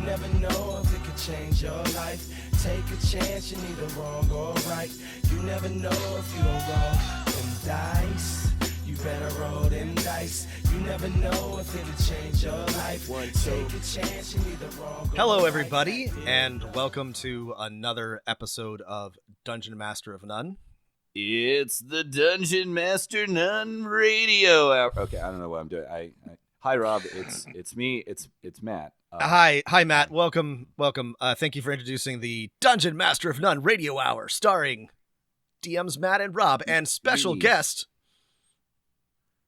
never know if it could change your life. Take a chance, you're neither wrong or right. You never know if you don't roll them dice. You better roll them dice. You never know if it'll change your life. Take a chance, you're neither wrong or Hello, right. everybody, and welcome to another episode of Dungeon Master of None. It's the Dungeon Master None Radio Hour. Okay, I don't know what I'm doing. Hi, Rob. It's me. It's Matt. Hi, Matt. Welcome. Thank you for introducing the Dungeon Master of None Radio Hour, starring DMs Matt and Rob, and special guest.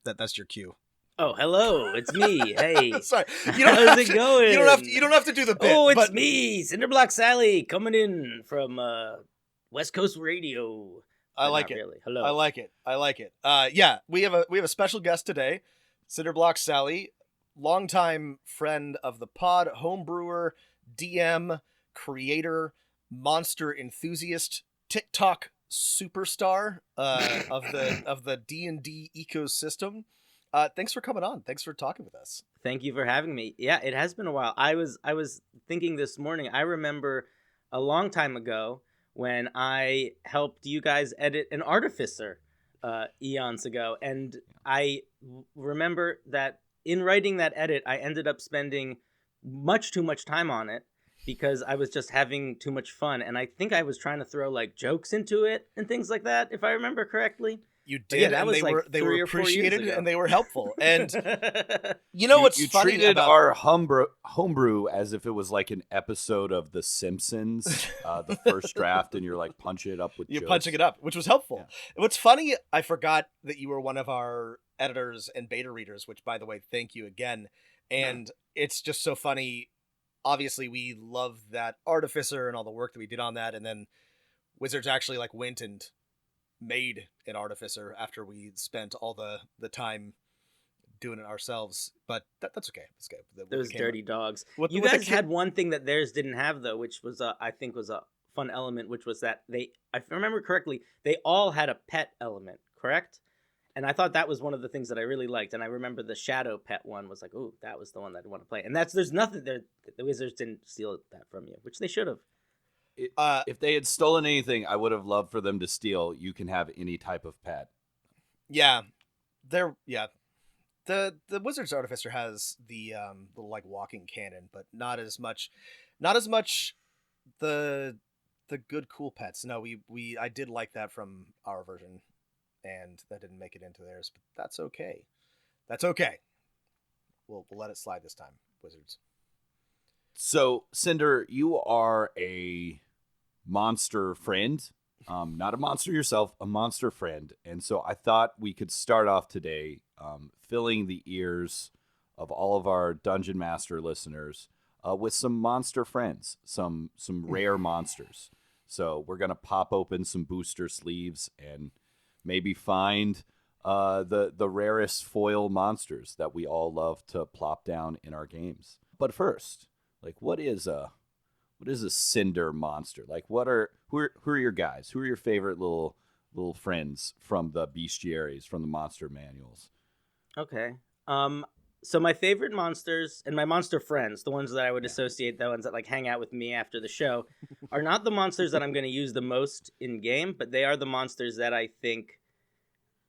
That's your cue. Oh, hello, it's me. Hey, Sorry, how's it going? You don't have to do the bit. Oh, it's but... me, Cinderblock Sally, coming in from West Coast Radio. I like it. Really. Hello. I like it. Yeah, we have a special guest today, Cinderblock Sally, longtime friend of the pod, homebrewer, DM, creator, monster enthusiast, TikTok superstar of the D&D ecosystem. Thanks for coming on. Thanks for talking with us. Thank you for having me. Yeah, it has been a while. I was thinking this morning. I remember a long time ago when I helped you guys edit an Artificer eons ago, and I remember that in writing that edit, I ended up spending much too much time on it because I was just having too much fun, and I think I was trying to throw like jokes into it and things like that, if I remember correctly. You did, yeah, and they were appreciated and they were helpful. And you what's you funny treated about our homebrew as if it was like an episode of The Simpsons, the first draft, and you're like punching it up with you're jokes. punching it up, which was helpful. Yeah. What's funny, I forgot that you were one of our editors and beta readers, which, by the way, thank you again. And it's just so funny. Obviously, we love that Artificer and all the work that we did on that, and then Wizards actually like went and made an Artificer after we spent all the time doing it ourselves. But that's okay. That's good. Those dirty dogs. with You the guys had one thing that theirs didn't have, though, which was I think was a fun element, which was that if I remember correctly, they all had a pet element, correct? And I thought that was one of the things that I really liked. And I remember the shadow pet one was like, oh, that was the one that I want to play. And there's nothing there. The Wizards didn't steal that from you, which they should have. If they had stolen anything, I would have loved for them to steal. You can have any type of pet. Yeah, the Wizard's Artificer has the little like walking cannon, but not as much the good cool pets. No, I did like that from our version, and that didn't make it into theirs, but that's okay. We'll let it slide this time, Wizards. So, Cinder, you are a monster friend. Not a monster yourself, a monster friend. And so I thought we could start off today filling the ears of all of our Dungeon Master listeners with some monster friends, some rare monsters. So we're going to pop open some booster sleeves and maybe find the rarest foil monsters that we all love to plop down in our games. But first, like, what is a cinder monster? Like, who are your guys? Who are your favorite little friends from the bestiaries, from the monster manuals? Okay. So my favorite monsters and my monster friends, the ones that I would associate, the ones that like hang out with me after the show, are not the monsters that I'm going to use the most in game, but they are the monsters that I think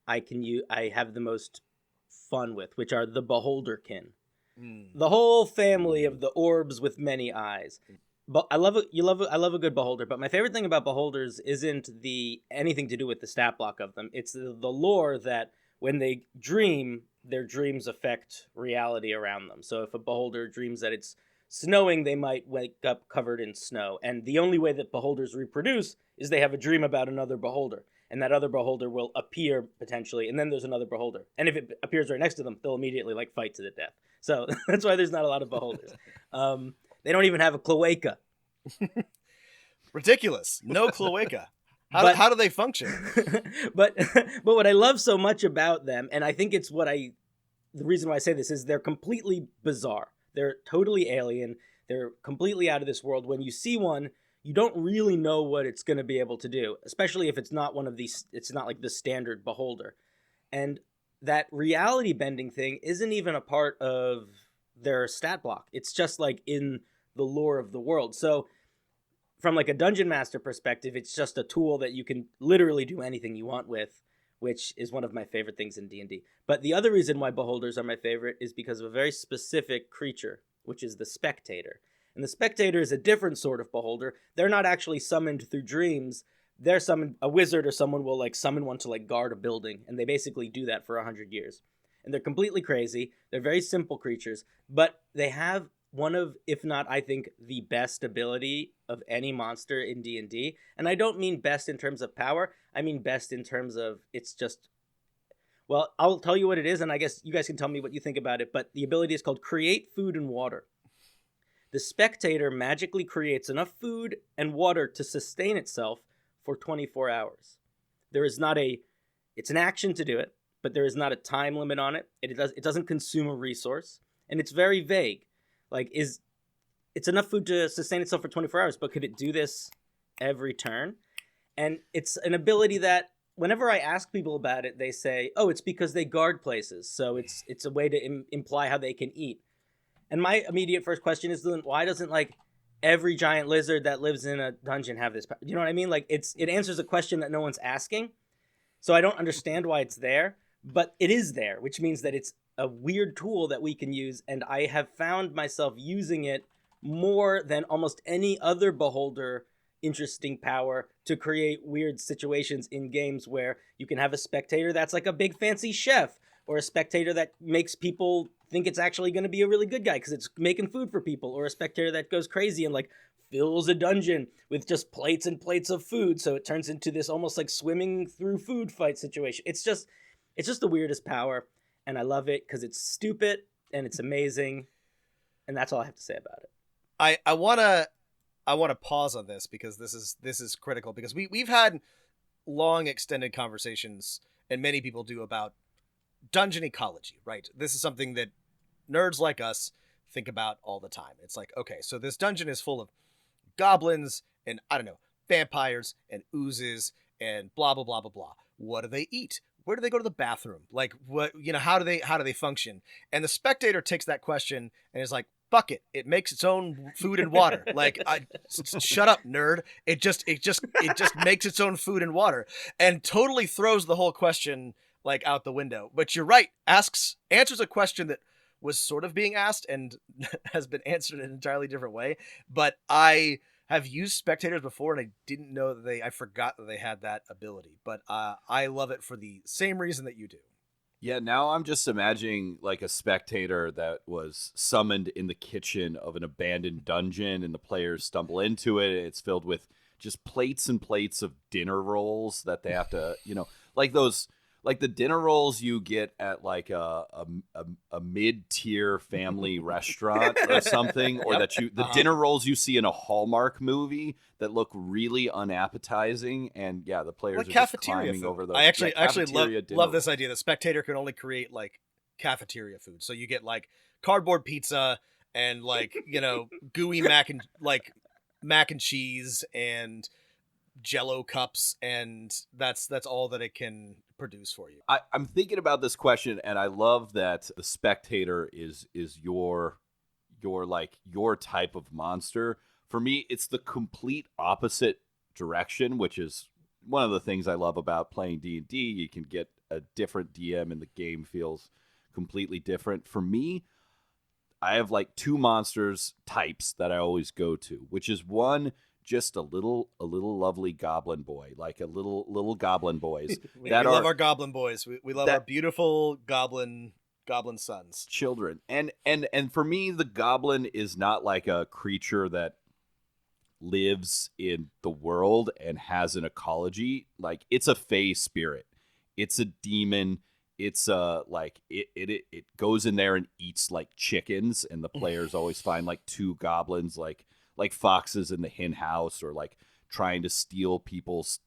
I have the most fun with, which are the Beholderkin. The whole family of the orbs with many eyes. But I love a good beholder, but my favorite thing about beholders isn't anything to do with the stat block of them. It's the lore that when they dream, their dreams affect reality around them. So if a beholder dreams that it's snowing, they might wake up covered in snow. And the only way that beholders reproduce is they have a dream about another beholder. And that other beholder will appear potentially, and then there's another beholder. And if it appears right next to them, they'll immediately like fight to the death. So that's why there's not a lot of beholders. They don't even have a cloaca. Ridiculous. No cloaca. How do they function? But what I love so much about them, and I think it's the reason why I say this is they're completely bizarre. They're totally alien. They're completely out of this world. When you see one, you don't really know what it's going to be able to do, especially if it's not one of these, it's not like the standard beholder. And that reality bending thing isn't even a part of their stat block. It's just like in the lore of the world. So from like a dungeon master perspective, it's just a tool that you can literally do anything you want with, which is one of my favorite things in D&D. But the other reason why beholders are my favorite is because of a very specific creature, which is the spectator. And the spectator is a different sort of beholder. They're not actually summoned through dreams. They're summoned, a wizard or someone will like summon one to like guard a building, and they basically do that for 100 years. And they're completely crazy. They're very simple creatures, but they have one of, if not, I think, the best ability of any monster in D&D. And I don't mean best in terms of power. I mean best in terms of it's just, well, I'll tell you what it is, and I guess you guys can tell me what you think about it. But the ability is called Create Food and Water. The spectator magically creates enough food and water to sustain itself for 24 hours. There is not a, it's an action to do it, but there is not a time limit on it. It doesn't consume a resource, and it's very vague. Like, it's enough food to sustain itself for 24 hours, but could it do this every turn? And it's an ability that whenever I ask people about it, they say, oh, it's because they guard places. So it's a way to imply how they can eat. And my immediate first question is, then why doesn't like every giant lizard that lives in a dungeon have this power? You know what I mean? Like it answers a question that no one's asking. So I don't understand why it's there, but it is there, which means that it's a weird tool that we can use. And I have found myself using it more than almost any other beholder interesting power to create weird situations in games where you can have a spectator that's like a big fancy chef, or a spectator that makes people think it's actually going to be a really good guy because it's making food for people, or a spectator that goes crazy and like fills a dungeon with just plates and plates of food, so it turns into this almost like swimming through food fight situation. It's just the weirdest power, and I love it because it's stupid and it's amazing, and that's all I have to say about it. I wanna pause on this because this is critical, because we've had long extended conversations, and many people do, about dungeon ecology, right? This is something that nerds like us think about all the time. It's like, okay, so this dungeon is full of goblins and, I don't know, vampires and oozes and blah blah blah blah blah. What do they eat? Where do they go to the bathroom? Like, what, how do they function? And the spectator takes that question and is like, fuck it, it makes its own food and water. Like, shut up, nerd. It just makes its own food and water, and totally throws the whole question like out the window. But you're right, answers a question that was sort of being asked and has been answered in an entirely different way. But I have used spectators before, and I didn't know that I forgot that they had that ability. But I love it for the same reason that you do. Yeah, now I'm just imagining like a spectator that was summoned in the kitchen of an abandoned dungeon, and the players stumble into it. It's filled with just plates and plates of dinner rolls that they have to, like those, like the dinner rolls you get at like a mid-tier family restaurant or something, or the dinner rolls you see in a Hallmark movie that look really unappetizing, and yeah, the players like are cafeteria just climbing food. over those. I actually love this rolls. idea. The spectator can only create like cafeteria food, so you get like cardboard pizza and like gooey mac and cheese and Jello cups, and that's all that it can produce for you. I'm thinking about this question, and I love that the spectator is your type of monster. For me, it's the complete opposite direction, which is one of the things I love about playing D&D. You can get a different DM, and the game feels completely different. For me, I have like two monsters types that I always go to, which is one, just a little lovely goblin boy, like a little goblin boys. We love our goblin boys. We love our beautiful goblin sons, children. And for me, the goblin is not like a creature that lives in the world and has an ecology. Like, it's a fey spirit. It's a demon. It's like it goes in there and eats like chickens, and the players always find like two goblins like foxes in the hen house, or like trying to steal people's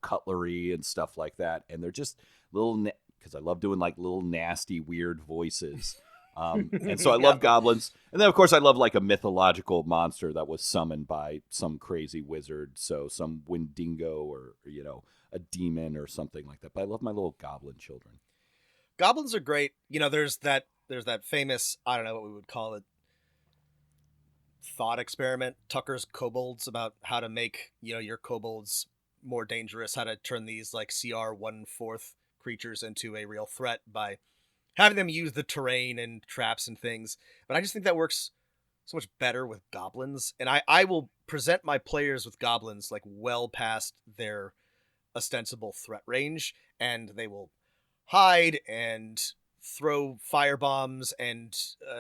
cutlery and stuff like that. And they're just little, because I love doing like little nasty weird voices. And so I love goblins. And then of course I love like a mythological monster that was summoned by some crazy wizard, so some Wendigo or a demon or something like that. But I love my little goblin children. Goblins are great. There's that famous, I don't know what we would call it, thought experiment, Tucker's Kobolds, about how to make, your kobolds more dangerous, how to turn these like CR 1/4 creatures into a real threat by having them use the terrain and traps and things. But I just think that works so much better with goblins. And I will present my players with goblins like well past their ostensible threat range, and they will hide and throw fire bombs and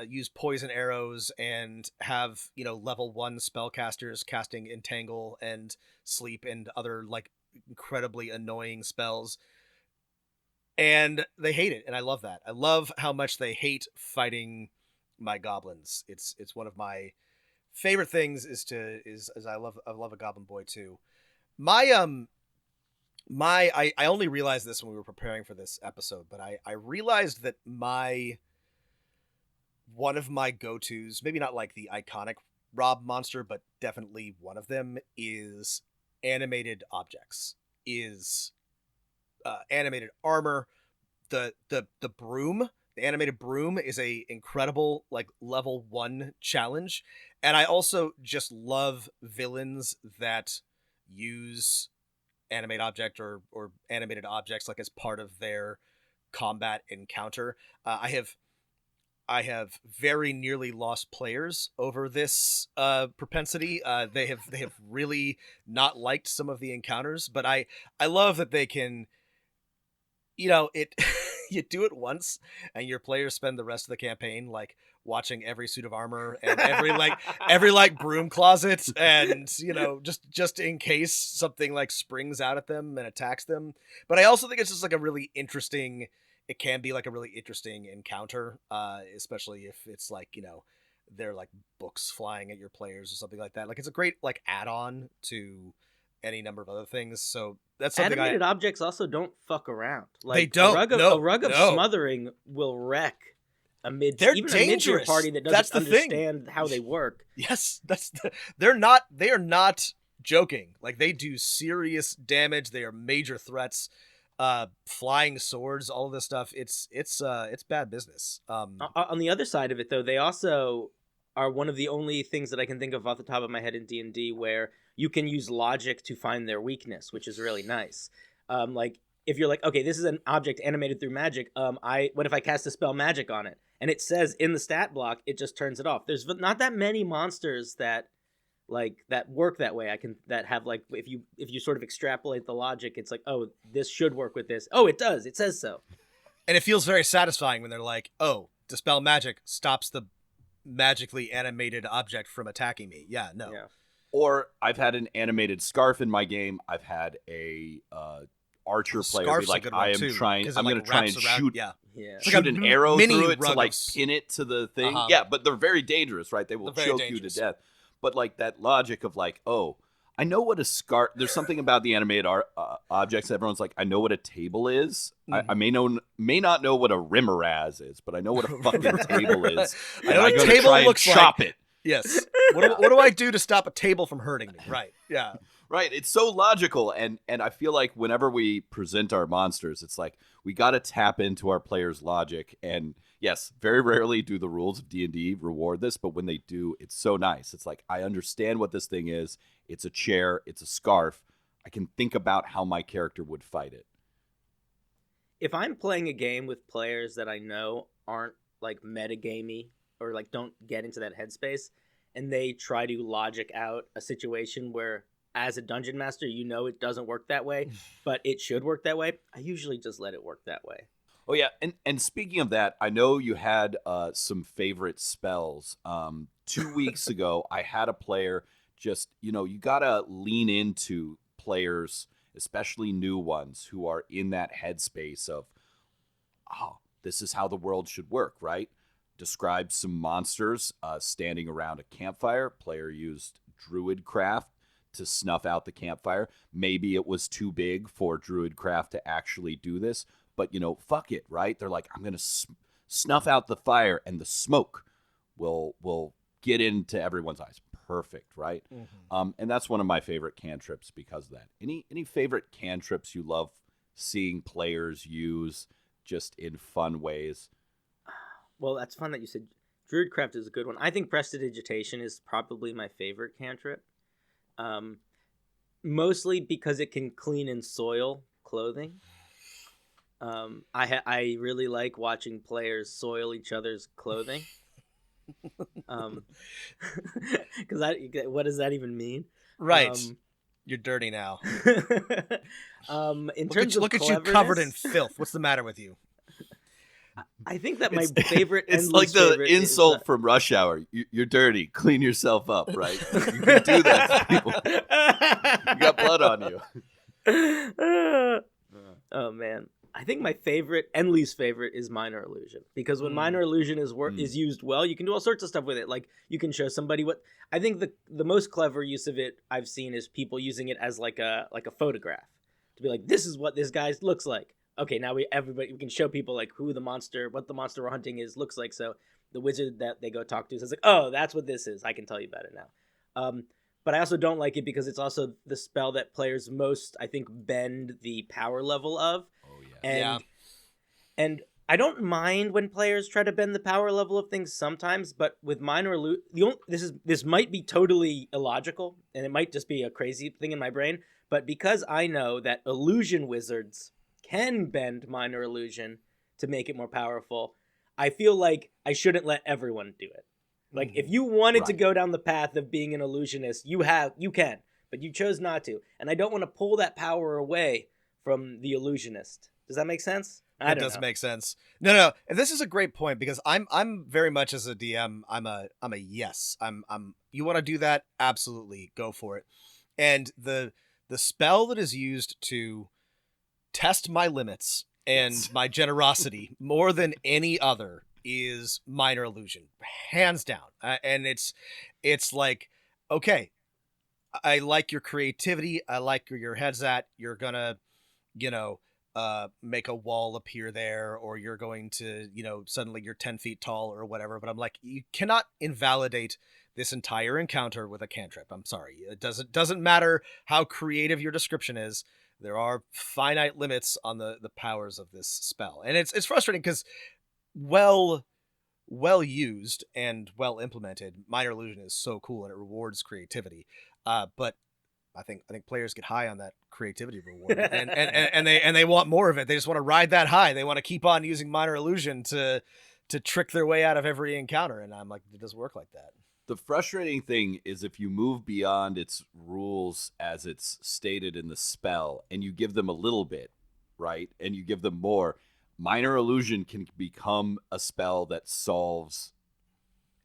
use poison arrows and have level 1 spellcasters casting entangle and sleep and other like incredibly annoying spells, and they hate it, and I love that. I love how much they hate fighting my goblins. It's one of my favorite things is I love a goblin boy too. I only realized this when we were preparing for this episode, but I realized that one of my go-tos, maybe not like the iconic Rob monster, but definitely one of them, is animated objects, is animated armor. The broom, the animated broom is a incredible like level 1 challenge. And I also just love villains that use animate object or animated objects like as part of their combat encounter. I have very nearly lost players over this propensity. They have really not liked some of the encounters, but I love that they can, it you do it once and your players spend the rest of the campaign like watching every suit of armor and every broom closet, and just in case something like springs out at them and attacks them. But I also think it's just like it can be like a really interesting encounter, especially if it's like they're like books flying at your players or something like that. Like it's a great like add-on to any number of other things. So that's something animated objects also don't fuck around. Like, they don't. A rug of smothering will wreck they're even dangerous. A mid-tier party that doesn't understand how they work. Yes, they are not joking. Like they do serious damage. They are major threats. Flying swords, all of this stuff. It's bad business. On the other side of it, though, they also are one of the only things that I can think of off the top of my head in D&D where you can use logic to find their weakness, which is really nice. Like if you're like, okay, this is an object animated through magic. What if I cast a spell magic on it? And it says in the stat block, it just turns it off. There's not that many monsters that work that way. That have like, if you sort of extrapolate the logic, it's like, oh, this should work with this. Oh, it does. It says so. And it feels very satisfying when they're like, oh, dispel magic stops the magically animated object from attacking me. Yeah, no. Yeah. Or I've had an animated scarf in my game. I've had a archer player be like, I'm going to try and shoot an arrow through it to like pin it to the thing. Yeah, but they're very dangerous, right? They will choke you to death. But like that logic of like, oh, I know what a scarf. There's something about the animated objects. Everyone's like, I know what a table is. Mm-hmm. I may not know what a rimmeraz is, but I know what a fucking table is. I know what a table looks like. Chop it. Yes. What do I do to stop a table from hurting me? Right. Yeah. Right. It's so logical. And I feel like whenever we present our monsters, it's like we got to tap into our players' logic. And yes, very rarely do the rules of D&D reward this, but when they do, it's so nice. It's like, I understand what this thing is. It's a chair. It's a scarf. I can think about how my character would fight it. If I'm playing a game with players that I know aren't like metagamey or like don't get into that headspace, and they try to logic out a situation where as a dungeon master, it doesn't work that way, but it should work that way, I usually just let it work that way. Oh, yeah. And speaking of that, I know you had some favorite spells. 2 weeks ago, I had a player just, you got to lean into players, especially new ones who are in that headspace of, oh, this is how the world should work, right? Describe some monsters standing around a campfire. Player used Druidcraft to snuff out the campfire. Maybe it was too big for Druidcraft to actually do this, but fuck it, right? They're like, I'm gonna snuff out the fire, and the smoke will get into everyone's eyes. Perfect, right? Mm-hmm. And that's one of my favorite cantrips because of that. Any favorite cantrips you love seeing players use just in fun ways? Well, that's fun that you said Druidcraft is a good one. I think Prestidigitation is probably my favorite cantrip. Mostly because it can clean and soil clothing. I really like watching players soil each other's clothing. Because what does that even mean? Right. You're dirty now. In terms of look at you covered in filth. What's the matter with you? I think that my favorite It's and like least the favorite insult from Rush Hour. You're dirty. Clean yourself up, right? You can do that to people. You got blood on you. Oh man, I think my favorite and least favorite is Minor Illusion, because when Minor Illusion is used well, you can do all sorts of stuff with it. Like you can show somebody what I think the most clever use of it I've seen is people using it as like a photograph to be like, this is what this guy looks like. Okay, now we can show people like what the monster we're hunting looks like. So the wizard that they go talk to says like, oh, that's what this is. I can tell you about it now. But I also don't like it because it's also the spell that players most, I think, bend the power level of. Oh yeah. And I don't mind when players try to bend the power level of things sometimes, but with Minor Illusion, this might be totally illogical, and it might just be a crazy thing in my brain. But because I know that illusion wizards can bend Minor Illusion to make it more powerful, I feel like I shouldn't let everyone do it. Like if you wanted to go down the path of being an illusionist, you can, but you chose not to. And I don't want to pull that power away from the illusionist. Does that make sense? That does make sense. No. And this is a great point because I'm very much as a DM, I'm a yes. I'm you want to do that? Absolutely. Go for it. And the spell that is used to test my limits and my generosity more than any other is Minor Illusion, hands down. And it's like, okay, I like your creativity. I like where your head's at. You're gonna, make a wall appear there, or you're going to, suddenly you're 10 feet tall or whatever. But I'm like, you cannot invalidate this entire encounter with a cantrip. I'm sorry. It doesn't matter how creative your description is. There are finite limits on the powers of this spell. And it's frustrating because well used and well implemented, Minor Illusion is so cool and it rewards creativity. But I think players get high on that creativity reward, and they want more of it. They just want to ride that high. They want to keep on using Minor Illusion to trick their way out of every encounter. And I'm like, it doesn't work like that. The frustrating thing is if you move beyond its rules as it's stated in the spell and you give them a little bit, right? And you give them more, Minor Illusion can become a spell that solves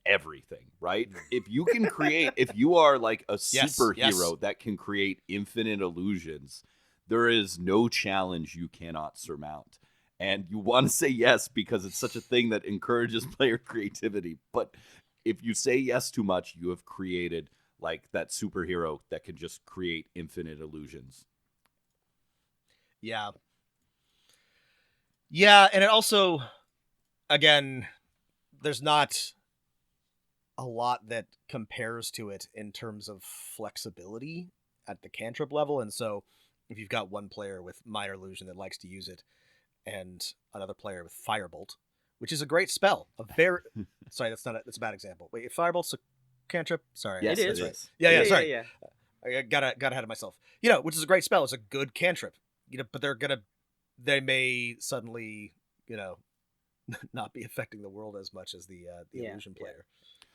everything, right? If you can create, if you are like a superhero that can create infinite illusions, there is no challenge you cannot surmount. And you want to say yes because it's such a thing that encourages player creativity. But if you say yes too much, you have created like that superhero that can just create infinite illusions. Yeah. Yeah, and it also, again, there's not a lot that compares to it in terms of flexibility at the cantrip level. And so if you've got one player with Minor Illusion that likes to use it and another player with Firebolt, which is a great spell, sorry, that's a bad example. Wait, Firebolt's a cantrip? Sorry. Yes, it is. Right. Yeah, sorry. Yeah. I got ahead of myself. Which is a great spell. It's a good cantrip. But they may suddenly, not be affecting the world as much as the illusion player.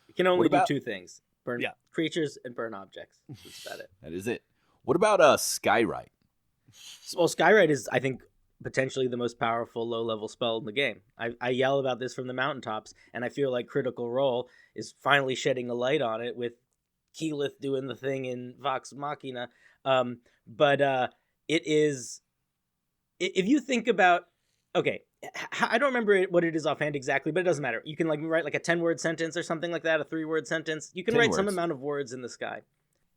You can only do two things: burn creatures and burn objects. That's about it. That is it. What about Skywrite? Well, Skywrite is, I think, potentially the most powerful low-level spell in the game. I yell about this from the mountaintops, and I feel like Critical Role is finally shedding a light on it with Keyleth doing the thing in Vox Machina. But it is, if you think about, okay, I don't remember what it is offhand exactly, but it doesn't matter. You can write like a 10-word sentence or something like that, a 3-word sentence. You can write some amount of words in the sky.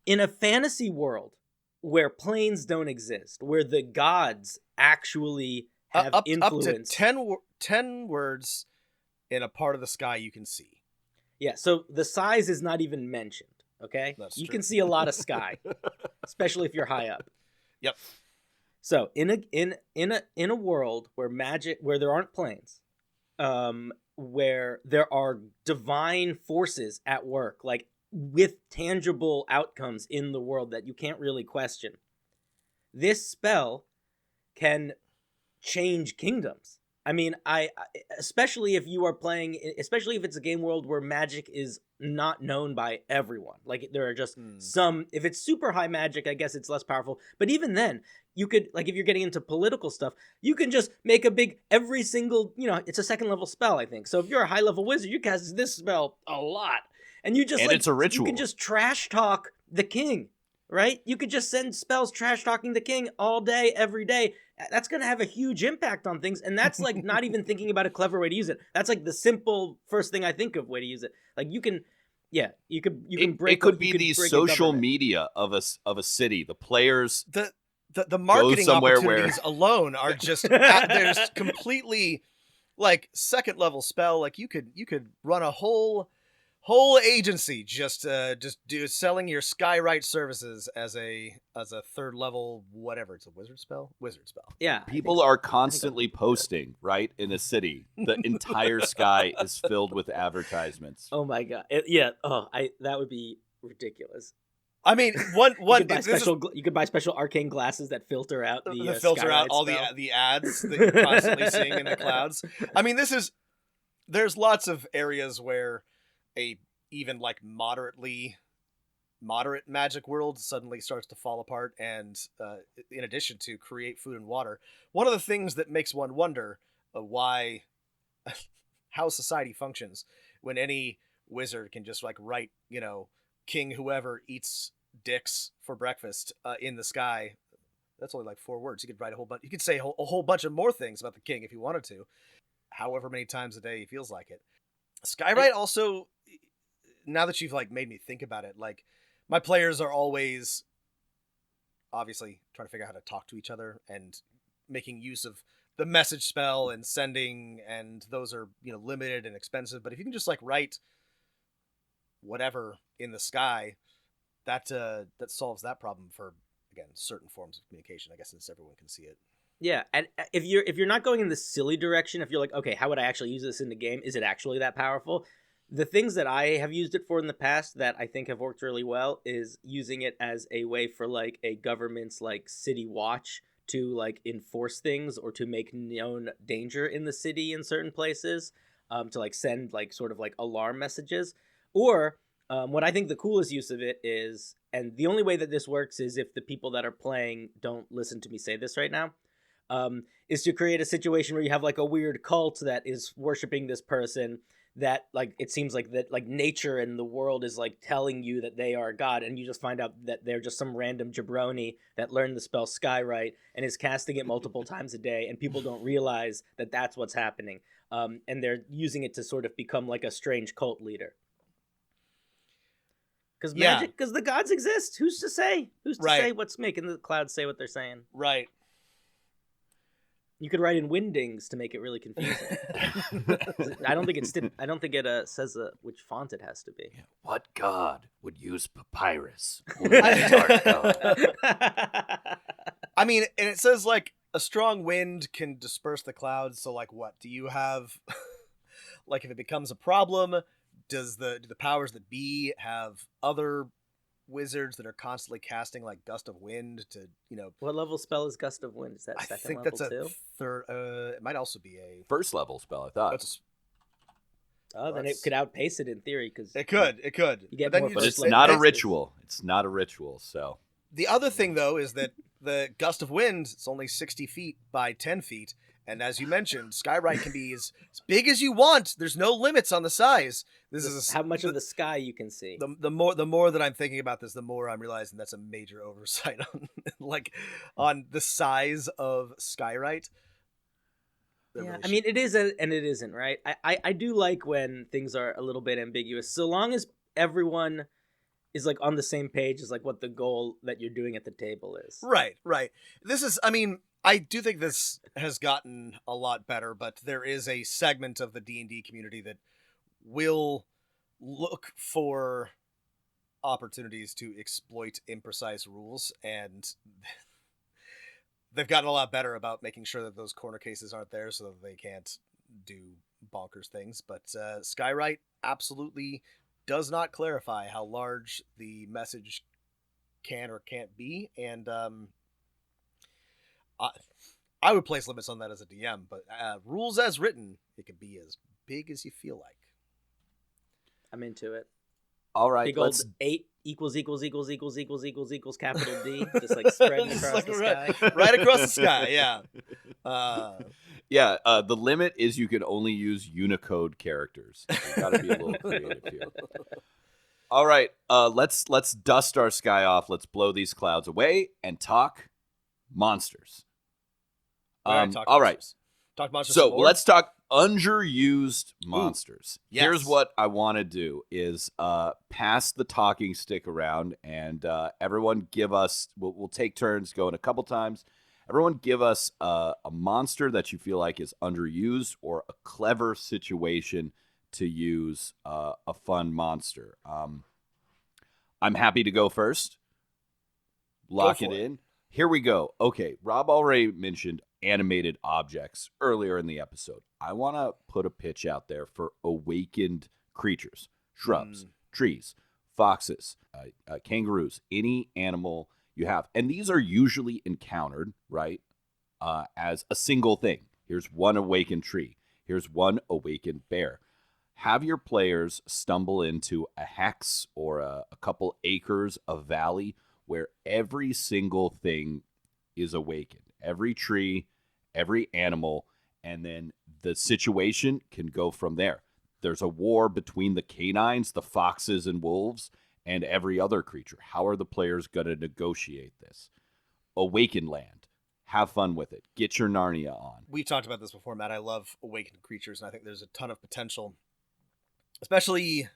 In a fantasy world where planes don't exist, where the gods actually have influence. Up to 10 words in a part of the sky you can see. Yeah, so the size is not even mentioned, okay? You can see a lot of sky, especially if you're high up. Yep. So in a world where there aren't planes, where there are divine forces at work, like with tangible outcomes in the world that you can't really question. This spell can change kingdoms. I mean, especially if you are playing, especially if it's a game world where magic is not known by everyone. Like there are just some, if it's super high magic, I guess it's less powerful. But even then, you could, like if you're getting into political stuff, you can just make a big, every single, it's a second level spell, I think. So if you're a high level wizard, you cast this spell a lot. And you just, and it's a ritual. You can just trash talk the king, right? You could just send spells trash talking the king all day, every day. That's going to have a huge impact on things. And that's like not even thinking about a clever way to use it. That's like the simple first thing I think of way to use it. Like you can break. It could be the social media of a city. The players, the marketing opportunities where... alone are just there's completely like second level spell. Like you could run a whole agency just selling your Skywrite services as a third level whatever. It's a wizard spell. Yeah, people are constantly posting right in a city. The entire sky is filled with advertisements. Oh my god! That would be ridiculous. I mean, you could buy special arcane glasses that filter out the filter Skywrite out all spell. the ads that you're constantly seeing in the clouds. I mean, there's lots of areas where a even like moderate magic world suddenly starts to fall apart, and in addition to create food and water, one of the things that makes one wonder why how society functions when any wizard can just like write king whoever eats dicks for breakfast in the sky. That's only like 4 words. You could write a whole bunch. You could say a whole bunch of more things about the king if you wanted to, however many times a day he feels like it. Skywrite also, now that you've like made me think about it, like my players are always obviously trying to figure out how to talk to each other and making use of the message spell and sending, and those are limited and expensive. But if you can just like write whatever in the sky, that solves that problem for, again, certain forms of communication, I guess, since everyone can see it. Yeah, and if you're not going in the silly direction, if you're like, okay, how would I actually use this in the game? Is it actually that powerful? The things that I have used it for in the past that I think have worked really well is using it as a way for like a government's like city watch to like enforce things or to make known danger in the city in certain places, to like send like sort of like alarm messages. Or what I think the coolest use of it is, and the only way that this works is if the people that are playing don't listen to me say this right now, is to create a situation where you have like a weird cult that is worshiping this person that like it seems like that like nature and the world is like telling you that they are a god, and you just find out that they're just some random jabroni that learned the spell Skywrite and is casting it multiple times a day, and people don't realize that that's what's happening, and they're using it to sort of become like a strange cult leader. Because magic, because the gods exist. Who's to say? Who's to say what's making the clouds say what they're saying? Right. You could write in Windings to make it really confusing. I don't think it says which font it has to be. Yeah. What god would use papyrus? Dark god. I mean, and it says like a strong wind can disperse the clouds. So like, what do you have? Like, if it becomes a problem, do the powers that be have other wizards that are constantly casting like Gust of Wind to What level spell is Gust of Wind? Is that second I think level that's too? a third. It might also be a first level spell, I thought. Then it could outpace it in theory, because it could. You get but more but it's not a ritual. It's not a ritual. So the other thing though is that the Gust of Wind, it's only 60 feet by 10 feet. And as you mentioned, Skywrite can be as big as you want. There's no limits on the size. This is how much of the sky you can see. The more that I'm thinking about this, the more I'm realizing that's a major oversight on the size of Skywrite. Yeah, really I mean, it is and it isn't, right? I do like when things are a little bit ambiguous, so long as everyone is like on the same page as like what the goal that you're doing at the table is. Right. This is, I mean, I do think this has gotten a lot better, but there is a segment of the D&D community that will look for opportunities to exploit imprecise rules, and they've gotten a lot better about making sure that those corner cases aren't there so that they can't do bonkers things. But Skywrite absolutely does not clarify how large the message can or can't be, and I would place limits on that as a DM. But rules as written, it could be as big as you feel like. I'm into it. All right, Big old 8 equals capital D, just like spreading Just across like the sky. right across the sky. Yeah. The limit is you can only use Unicode characters. You got to be a little creative here. All right, let's dust our sky off. Let's blow these clouds away and talk monsters. All right. Talk monsters. So some more? let's talk underused monsters. yes. Here's what I want to do is pass the talking stick around, and everyone give us, we'll take turns going a couple times. Everyone give us a monster that you feel like is underused or a clever situation to use a fun monster. I'm happy to go first. Lock it in. Here we go. Okay, Rob already mentioned animated objects earlier in the episode. I want to put a pitch out there for awakened creatures, shrubs, trees, foxes, kangaroos, any animal you have. And these are usually encountered, right, as a single thing. Here's one awakened tree. Here's one awakened bear. Have your players stumble into a hex or a couple acres of valley where every single thing is awakened. Every tree, every animal, and then the situation can go from there. There's a war between the canines, the foxes and wolves, and every other creature. How are the players going to negotiate this? Awakened land. Have fun with it. Get your Narnia on. We've talked about this before, Matt. I love awakened creatures, and I think there's a ton of potential. Especially,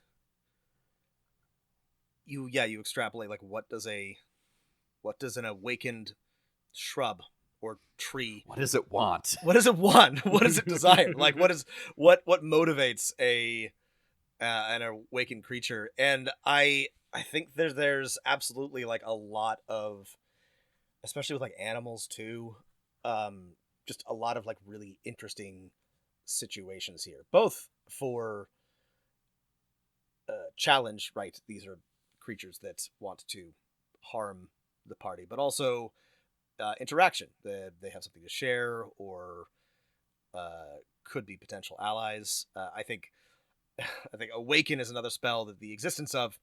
you extrapolate, like, what does an awakened shrub or tree, what does it want? What does it want? What does it desire? Like, what motivates an awakened creature? And I think there's absolutely like a lot of, especially with like animals too, just a lot of like really interesting situations here, both for challenge, right? These are creatures that want to harm the party, but also interaction. They have something to share, or could be potential allies. I think Awaken is another spell that the existence of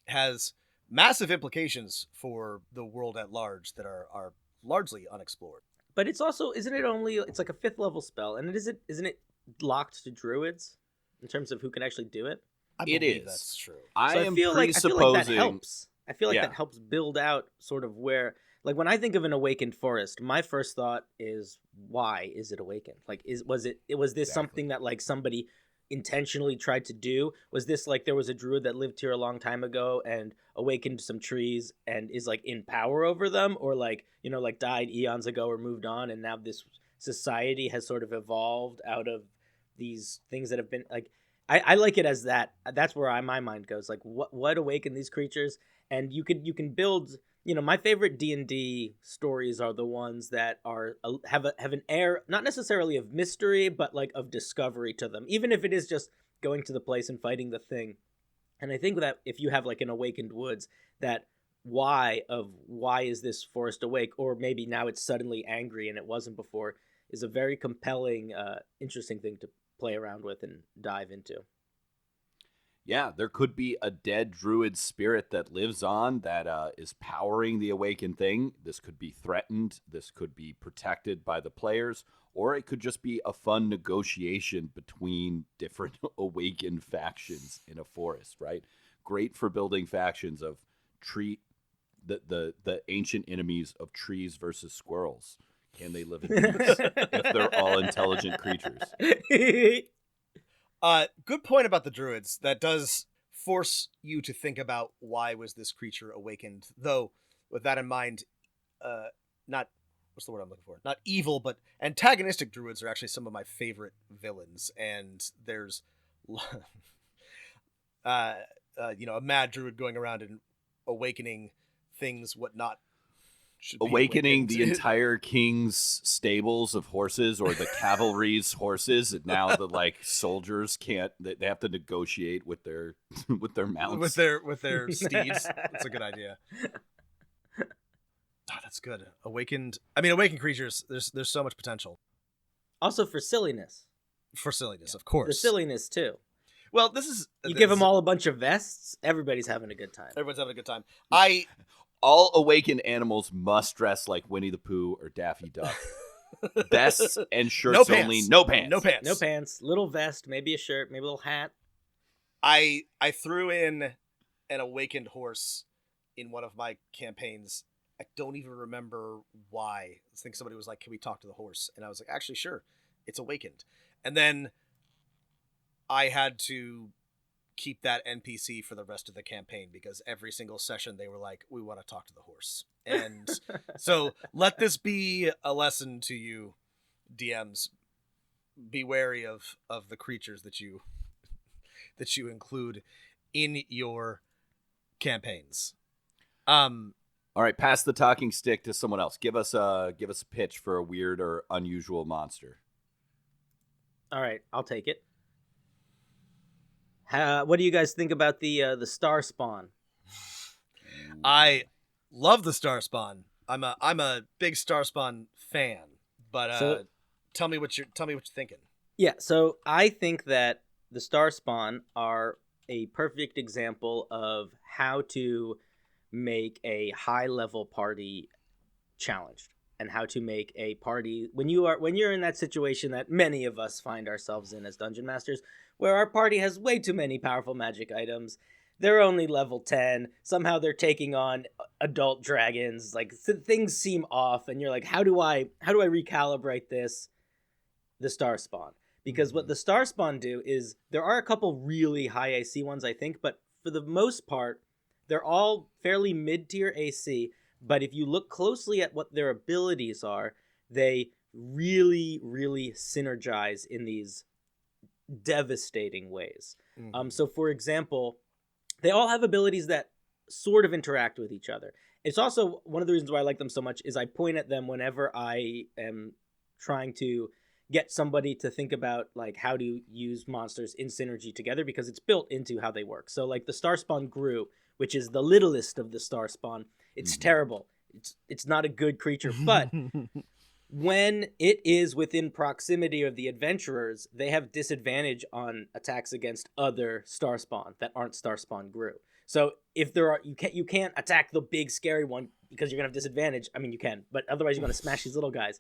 has massive implications for the world at large that are largely unexplored. But it's also, isn't it only, it's like a 5th level spell, and isn't it locked to druids in terms of who can actually do it? It is. That's true. I feel like that helps. I feel like Yeah. that helps build out sort of where, like, when I think of an awakened forest, my first thought is, why is it awakened? Like, was this Exactly. something that like somebody intentionally tried to do? Was this like there was a druid that lived here a long time ago and awakened some trees and is like in power over them, or like, you know, like died eons ago or moved on, and now this society has sort of evolved out of these things that have been like, I like it as that. That's where my mind goes. Like, what awakened these creatures? And you can build. You know, my favorite D&D stories are the ones that have an air, not necessarily of mystery, but like of discovery to them, even if it is just going to the place and fighting the thing. And I think that if you have like an awakened woods, that why is this forest awake, or maybe now it's suddenly angry and it wasn't before, is a very compelling, interesting thing to play around with and dive into. Yeah, there could be a dead druid spirit that lives on that is powering the awakened thing. This could be threatened. This could be protected by the players. Or it could just be a fun negotiation between different awakened factions in a forest, right? Great for building factions of the ancient enemies of trees versus squirrels. Can they live in peace if they're all intelligent creatures? Good point about the druids. That does force you to think about, why was this creature awakened? Though, with that in mind, not, what's the word I'm looking for? Not evil, but antagonistic druids are actually some of my favorite villains. And there's, a mad druid going around and awakening things, should be awakening the awakened. entire king's stables of horses or the cavalry's horses, and now the like soldiers can't. They have to negotiate with their mounts. with their steeds. That's a good idea. Oh, that's good. Awakened creatures. There's so much potential Also for silliness. for silliness, of The course. silliness too. Well, this is You give them all a bunch of vests, everybody's having a good time. Everyone's having a good time. All awakened animals must dress like Winnie the Pooh or Daffy Duck. Vests and shirts No pants. only. No pants. No pants. No pants, little vest, maybe a shirt, maybe a little hat. I threw in an awakened horse in one of my campaigns. I don't even remember why. I think somebody was like, "Can we talk to the horse?" And I was like, "Actually, sure. It's awakened." And then I had to keep that NPC for the rest of the campaign because every single session they were like, "We want to talk to the horse." And so let this be a lesson to you, DMs. Be wary of the creatures that you include in your campaigns. All right, pass the talking stick to someone else. Give us a pitch for a weird or unusual monster. All right, I'll take it. What do you guys think about the star spawn? I love the Star Spawn. I'm a big Star Spawn fan, but So- tell me what you're thinking. Yeah, so I think that the star spawn are a perfect example of how to make a high level party challenged and how to make a party when you're in that situation that many of us find ourselves in as dungeon masters, where our party has way too many powerful magic items. They're only level 10. Somehow they're taking on adult dragons. Like things seem off and you're like, how do I recalibrate this? The star spawn. Because what the star spawn do is there are a couple really high AC ones, I think, but for the most part, they're all fairly mid-tier AC. But if you look closely at what their abilities are, they really, really synergize in these devastating ways. So, for example, they all have abilities that sort of interact with each other. It's also one of the reasons why I like them so much is I point at them whenever I am trying to get somebody to think about like how to use monsters in synergy together, because it's built into how they work. So like the star spawn Gru, which is the littlest of the star spawn, it's terrible. It's not a good creature, but when it is within proximity of the adventurers, they have disadvantage on attacks against other star spawn that aren't star spawn Gru. So if there are, you can't attack the big scary one because you're gonna have disadvantage. I mean, you can, but otherwise you're gonna smash these little guys.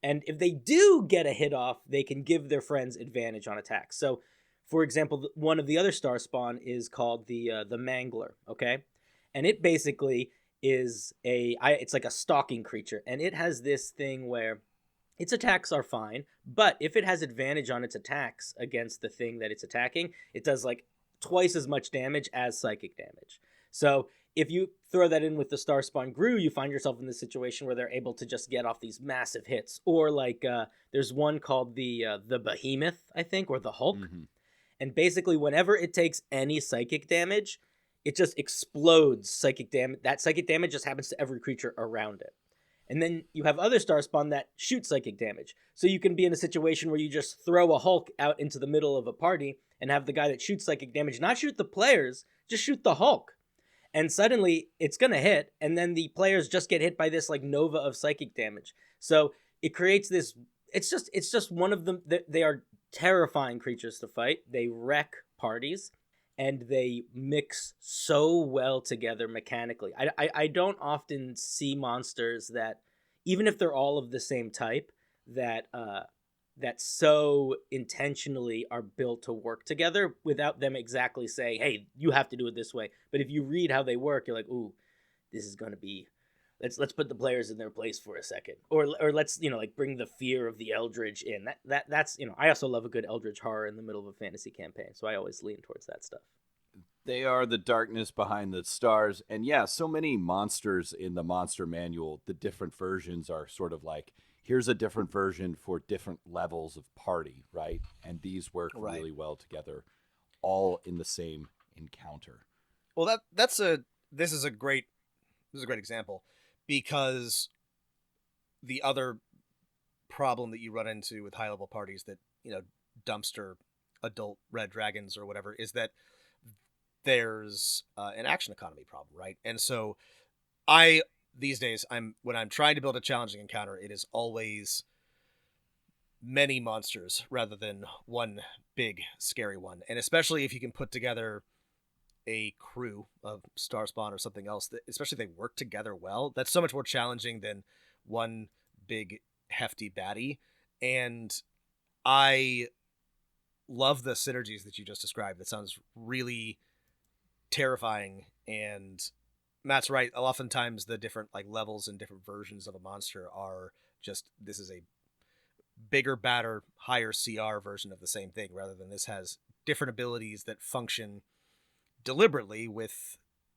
And if they do get a hit off, they can give their friends advantage on attacks. So, for example, one of the other star spawn is called the Mangler. Okay, and it basically is it's like a stalking creature, and it has this thing where its attacks are fine, but if it has advantage on its attacks against the thing that it's attacking, it does like twice as much damage as psychic damage. So if you throw that in with the star spawn Gru, you find yourself in this situation where they're able to just get off these massive hits. Or like there's one called the Behemoth, I think, or the Hulk. And basically whenever it takes any psychic damage, it just explodes psychic damage. That psychic damage just happens to every creature around it. And then you have other star spawn that shoot psychic damage. So you can be in a situation where you just throw a Hulk out into the middle of a party and have the guy that shoots psychic damage not shoot the players, just shoot the Hulk. And suddenly it's going to hit, and then the players just get hit by this like nova of psychic damage. So it creates this, it's just one of them. They are terrifying creatures to fight. They wreck parties, and they mix so well together mechanically. I don't often see monsters that, even if they're all of the same type, that so intentionally are built to work together without them exactly saying, hey, you have to do it this way. But if you read how they work, you're like, ooh, this is going to be, let's put the players in their place for a second. Or let's, like bring the fear of the Eldritch in. That's I also love a good Eldritch horror in the middle of a fantasy campaign. So I always lean towards that stuff. They are the darkness behind the stars. And yeah, so many monsters in the monster manual, the different versions are sort of like, here's a different version for different levels of party, right? And these work really well together, all in the same encounter. Well, this is a great example, because the other problem that you run into with high level parties that, dumpster adult red dragons or whatever, is that there's an action economy problem, right? And so these days, when I'm trying to build a challenging encounter, it is always many monsters rather than one big scary one. And especially if you can put together a crew of Starspawn or something else, that especially if they work together well, that's so much more challenging than one big hefty baddie. And I love the synergies that you just described. That sounds really terrifying. And Matt's right. Oftentimes the different levels and different versions of a monster are just, this is a bigger, badder, higher CR version of the same thing, rather than this has different abilities that function deliberately with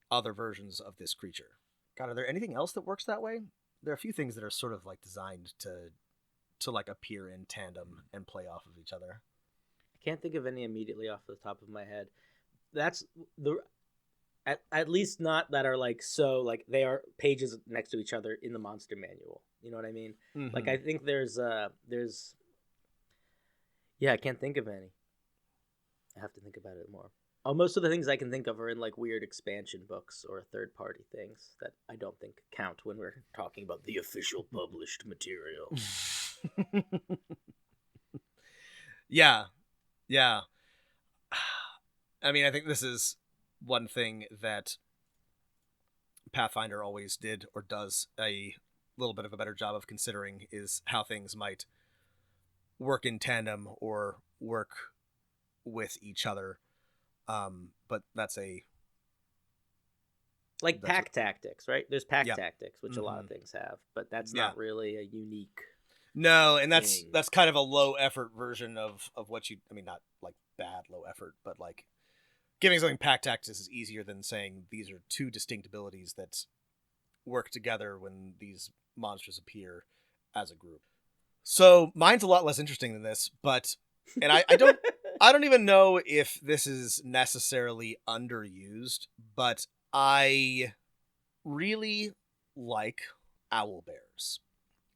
other versions of this creature. God, are there anything else that works that way? There are a few things that are sort of designed to appear in tandem and play off of each other. I can't think of any immediately off the top of my head. That's at least not that are they are pages next to each other in the monster manual. You know what I mean? Mm-hmm. I think there's I can't think of any. I have to think about it more. Most of the things I can think of are in weird expansion books or third-party things that I don't think count when we're talking about the official published material. Yeah. I mean, I think this is one thing that Pathfinder always did or does a little bit of a better job of considering, is how things might work in tandem or work with each other. But that's pack tactics, right? There's pack tactics, which a lot of things have, but that's not really a unique. No, and thing. that's kind of a low effort version of what you. I mean, not bad low effort, but giving something pack tactics is easier than saying these are two distinct abilities that work together when these monsters appear as a group. So mine's a lot less interesting than this, and I don't. I don't even know if this is necessarily underused, but I really like owl bears.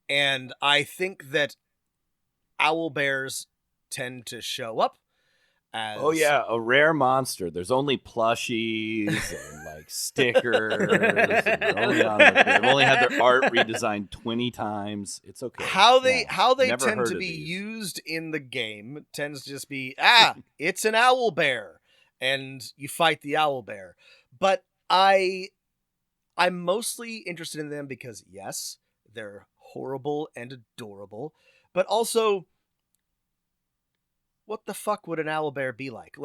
And I think that owl bears tend to show up as... Oh, yeah, a rare monster. There's only plushies and stickers. And they've only had their art redesigned 20 times. It's okay. How they Never tend heard to of be these. used in the game tends to just be, it's an owl bear, and you fight the owl bear. But I'm mostly interested in them because, yes, they're horrible and adorable, but also, what the fuck would an owl bear be like?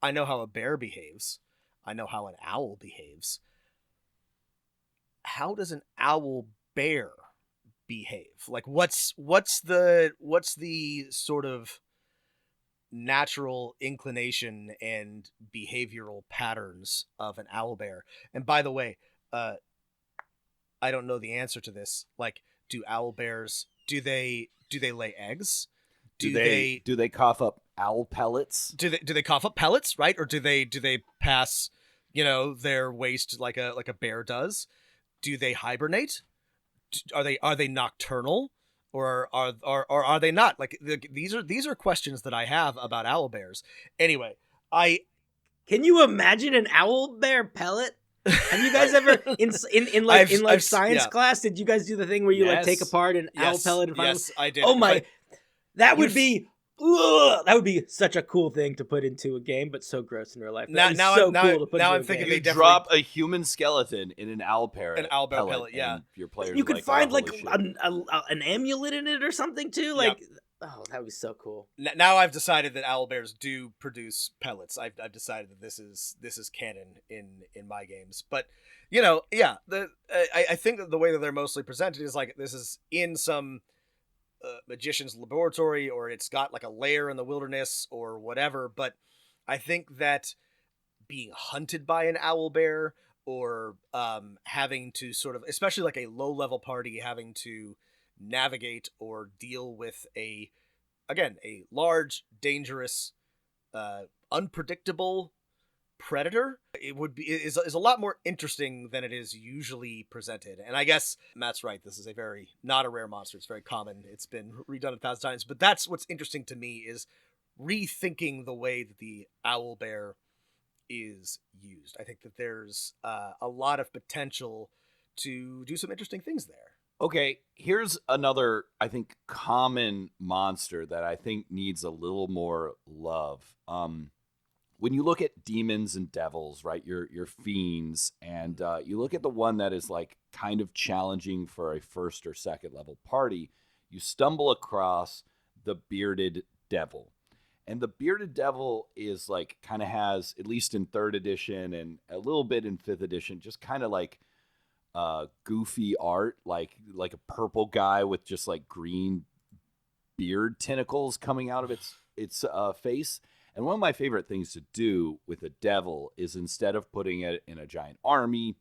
I know how a bear behaves. I know how an owl behaves. How does an owl bear behave? What's the sort of natural inclination and behavioral patterns of an owl bear? And by the way, I don't know the answer to this. Do owl bears, do they lay eggs? Do they cough up owl pellets? Do they cough up pellets, right? Or do they pass, their waste like a bear does? Do they hibernate? Are they nocturnal, or are they not? These are questions that I have about owl bears. Anyway, Can you imagine an owl bear pellet? Have you guys ever in science class? Did you guys do the thing where you take apart an owl pellet and find Yes, I did. Oh my, that would be such a cool thing to put into a game, but so gross in real life. Now I'm thinking you drop a human skeleton in an owl pellet. An owl bear pellet, yeah. Your players you could find "Oh, an amulet in it or something too. Oh, that would be so cool. Now I've decided that owl bears do produce pellets. I've decided that this is canon in my games. But I think that the way that they're mostly presented is this is in some magician's laboratory, or it's got a lair in the wilderness or whatever. But I think that being hunted by an owl bear, or having to sort of, especially a low level party, having to navigate or deal with a large, dangerous, unpredictable predator, it would be is a lot more interesting than it is usually presented. And I guess Matt's right. This is a very not a rare monster. It's very common. It's been redone 1,000 times. But that's what's interesting to me is rethinking the way that the owl bear is used. I think that there's a lot of potential to do some interesting things there. Okay, here's another, I think, common monster that I think needs a little more love. When you look at demons and devils, right, your fiends, and you look at the one that is like kind of challenging for a first or second level party, you stumble across the bearded devil. And the bearded devil is like kind of has, at least in 3rd edition and a little bit in 5th edition, just kind of like goofy art, like a purple guy with just like green beard tentacles coming out of its face. And one of my favorite things to do with a devil is instead of putting it in a giant army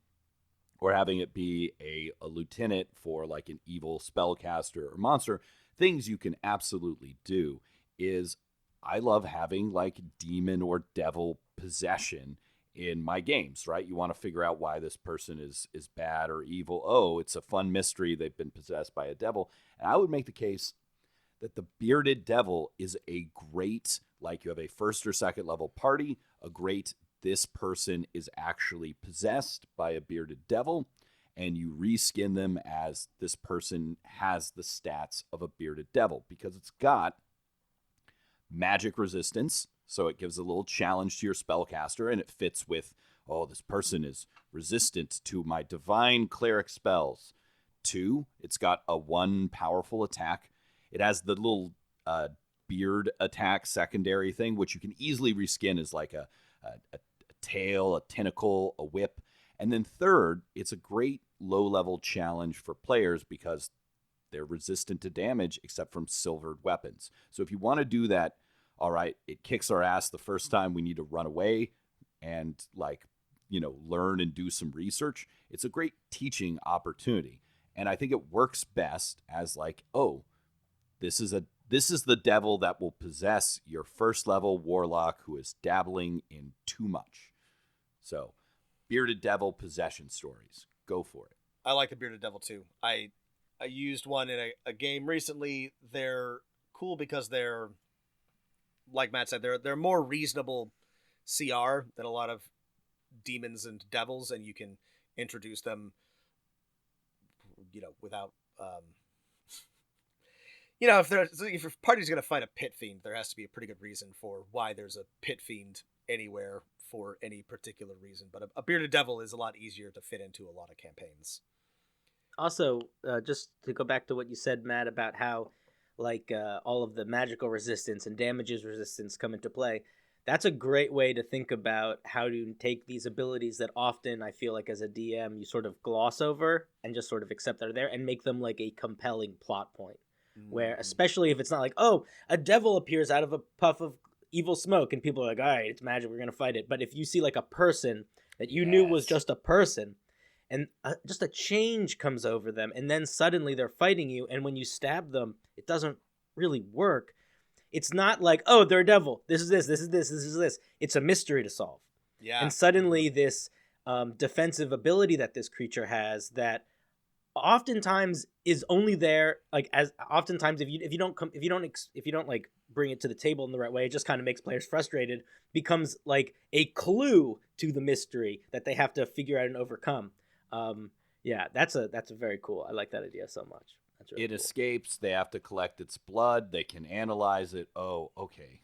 or having it be a lieutenant for like an evil spellcaster or monster, things you can absolutely do is I love having like demon or devil possession in my games, right? You want to figure out why this person is bad or evil. Oh, it's a fun mystery. They've been possessed by a devil. And I would make the case that the bearded devil is a great, like you have a first or second level party, a great, this person is actually possessed by a bearded devil, and you reskin them as this person has the stats of a bearded devil because it's got magic resistance. So it gives a little challenge to your spellcaster, and it fits with, oh, this person is resistant to my divine cleric spells. 2, it's got a 1 powerful attack. It has the little beard attack secondary thing, which you can easily reskin as like a tail, a tentacle, a whip. And then 3rd, it's a great low-level challenge for players because they're resistant to damage except from silvered weapons. So if you want to do that, all right, it kicks our ass the first time we need to run away and like, learn and do some research. It's a great teaching opportunity. And I think it works best as like, oh, this is the devil that will possess your first level warlock who is dabbling in too much. So, bearded devil possession stories. Go for it. I like the bearded devil too. I used one in a game recently. They're cool because they're, like Matt said, they're more reasonable CR than a lot of demons and devils, and you can introduce them, without, if your party's going to fight a pit fiend, there has to be a pretty good reason for why there's a pit fiend anywhere for any particular reason. But a bearded devil is a lot easier to fit into a lot of campaigns. Also, just to go back to what you said, Matt, about how all of the magical resistance and damages resistance come into play. That's a great way to think about how to take these abilities that often I feel like as a DM you sort of gloss over and just sort of accept they're there and make them like a compelling plot point. Where, especially if it's not like, oh, a devil appears out of a puff of evil smoke and people are like, all right, it's magic, we're going to fight it. But if you see like a person that you knew was just a person and just a change comes over them and then suddenly they're fighting you, and when you stab them, it doesn't really work. It's not like, oh, they're a devil. This is this. This is this. This is this. It's a mystery to solve. Yeah. And suddenly this defensive ability that this creature has that oftentimes is only there like as oftentimes if you don't like bring it to the table in the right way, it just kind of makes players frustrated, becomes like a clue to the mystery that they have to figure out and overcome. That's a very cool. I like that idea so much. Really cool. Escapes. They have to collect its blood. They can analyze it. Oh, okay.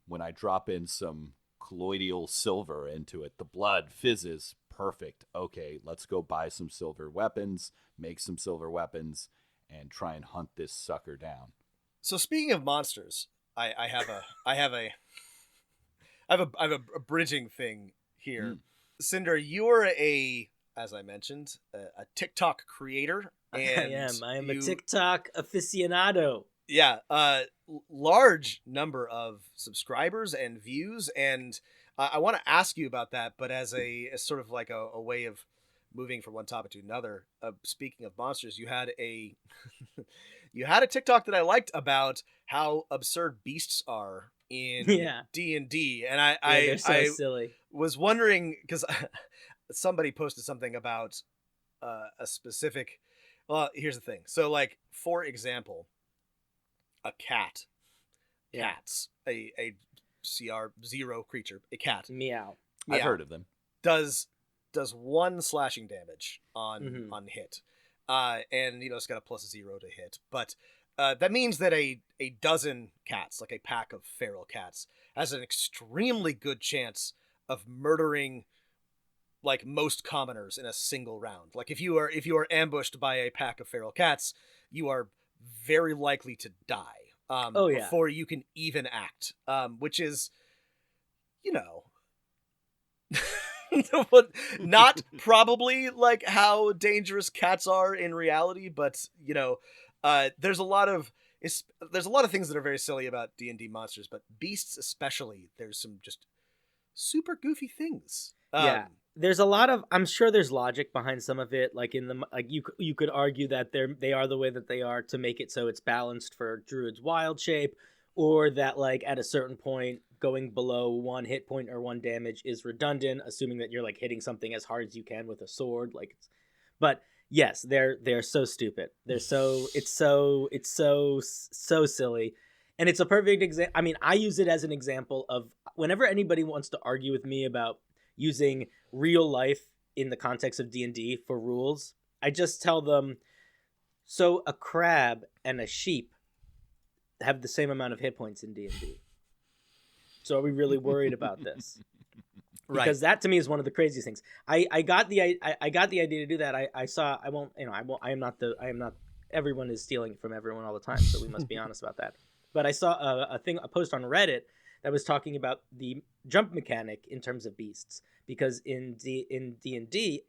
When I drop in some colloidal silver into it, the blood fizzes. Perfect. Okay, let's go buy some silver weapons, make some silver weapons, and try and hunt this sucker down. So speaking of monsters, I have a bridging thing here. Cinder, you're as I mentioned, a TikTok creator. And I am a TikTok aficionado. Yeah, large number of subscribers and views, and I want to ask you about that, but as sort of like a way of moving from one topic to another. Speaking of monsters, you had a TikTok that I liked about how absurd beasts are in Yeah. D&D, and I They're so silly. was wondering because somebody posted something about a specific. Well, here's the thing. So, like, for example, a cat, Yeah. cats, a CR0 creature, a cat Meow. I've Yeah. heard of them. does 1 slashing damage on Mhm. on hit, and it's got a +0 to hit, but that means that a dozen cats, like a pack of feral cats, has an extremely good chance of murdering like most commoners in a single round. Like if you are ambushed by a pack of feral cats, you are very likely to die Oh, yeah. before you can even act, which is, not probably like how dangerous cats are in reality, but there's a lot of things that are very silly about D&D monsters, but beasts especially. There's some just super goofy things. Yeah. There's a lot of, I'm sure there's logic behind some of it. Like you could argue that they are the way that they are to make it so it's balanced for Druid's wild shape, or that like at a certain point going below 1 hit point or 1 damage is redundant, assuming that you're like hitting something as hard as you can with a sword. But yes, they're so stupid. It's so silly. And it's a perfect example. I mean, I use it as an example of whenever anybody wants to argue with me about using real life in the context of D&D for rules, I just tell them, so a crab and a sheep have the same amount of hit points in D&D. So are we really worried about this? Right. Because that to me is one of the craziest things. I got the idea to do that. I am not everyone is stealing from everyone all the time, so we must be honest about that. But I saw a post on Reddit that was talking about the jump mechanic in terms of beasts, because in D&D,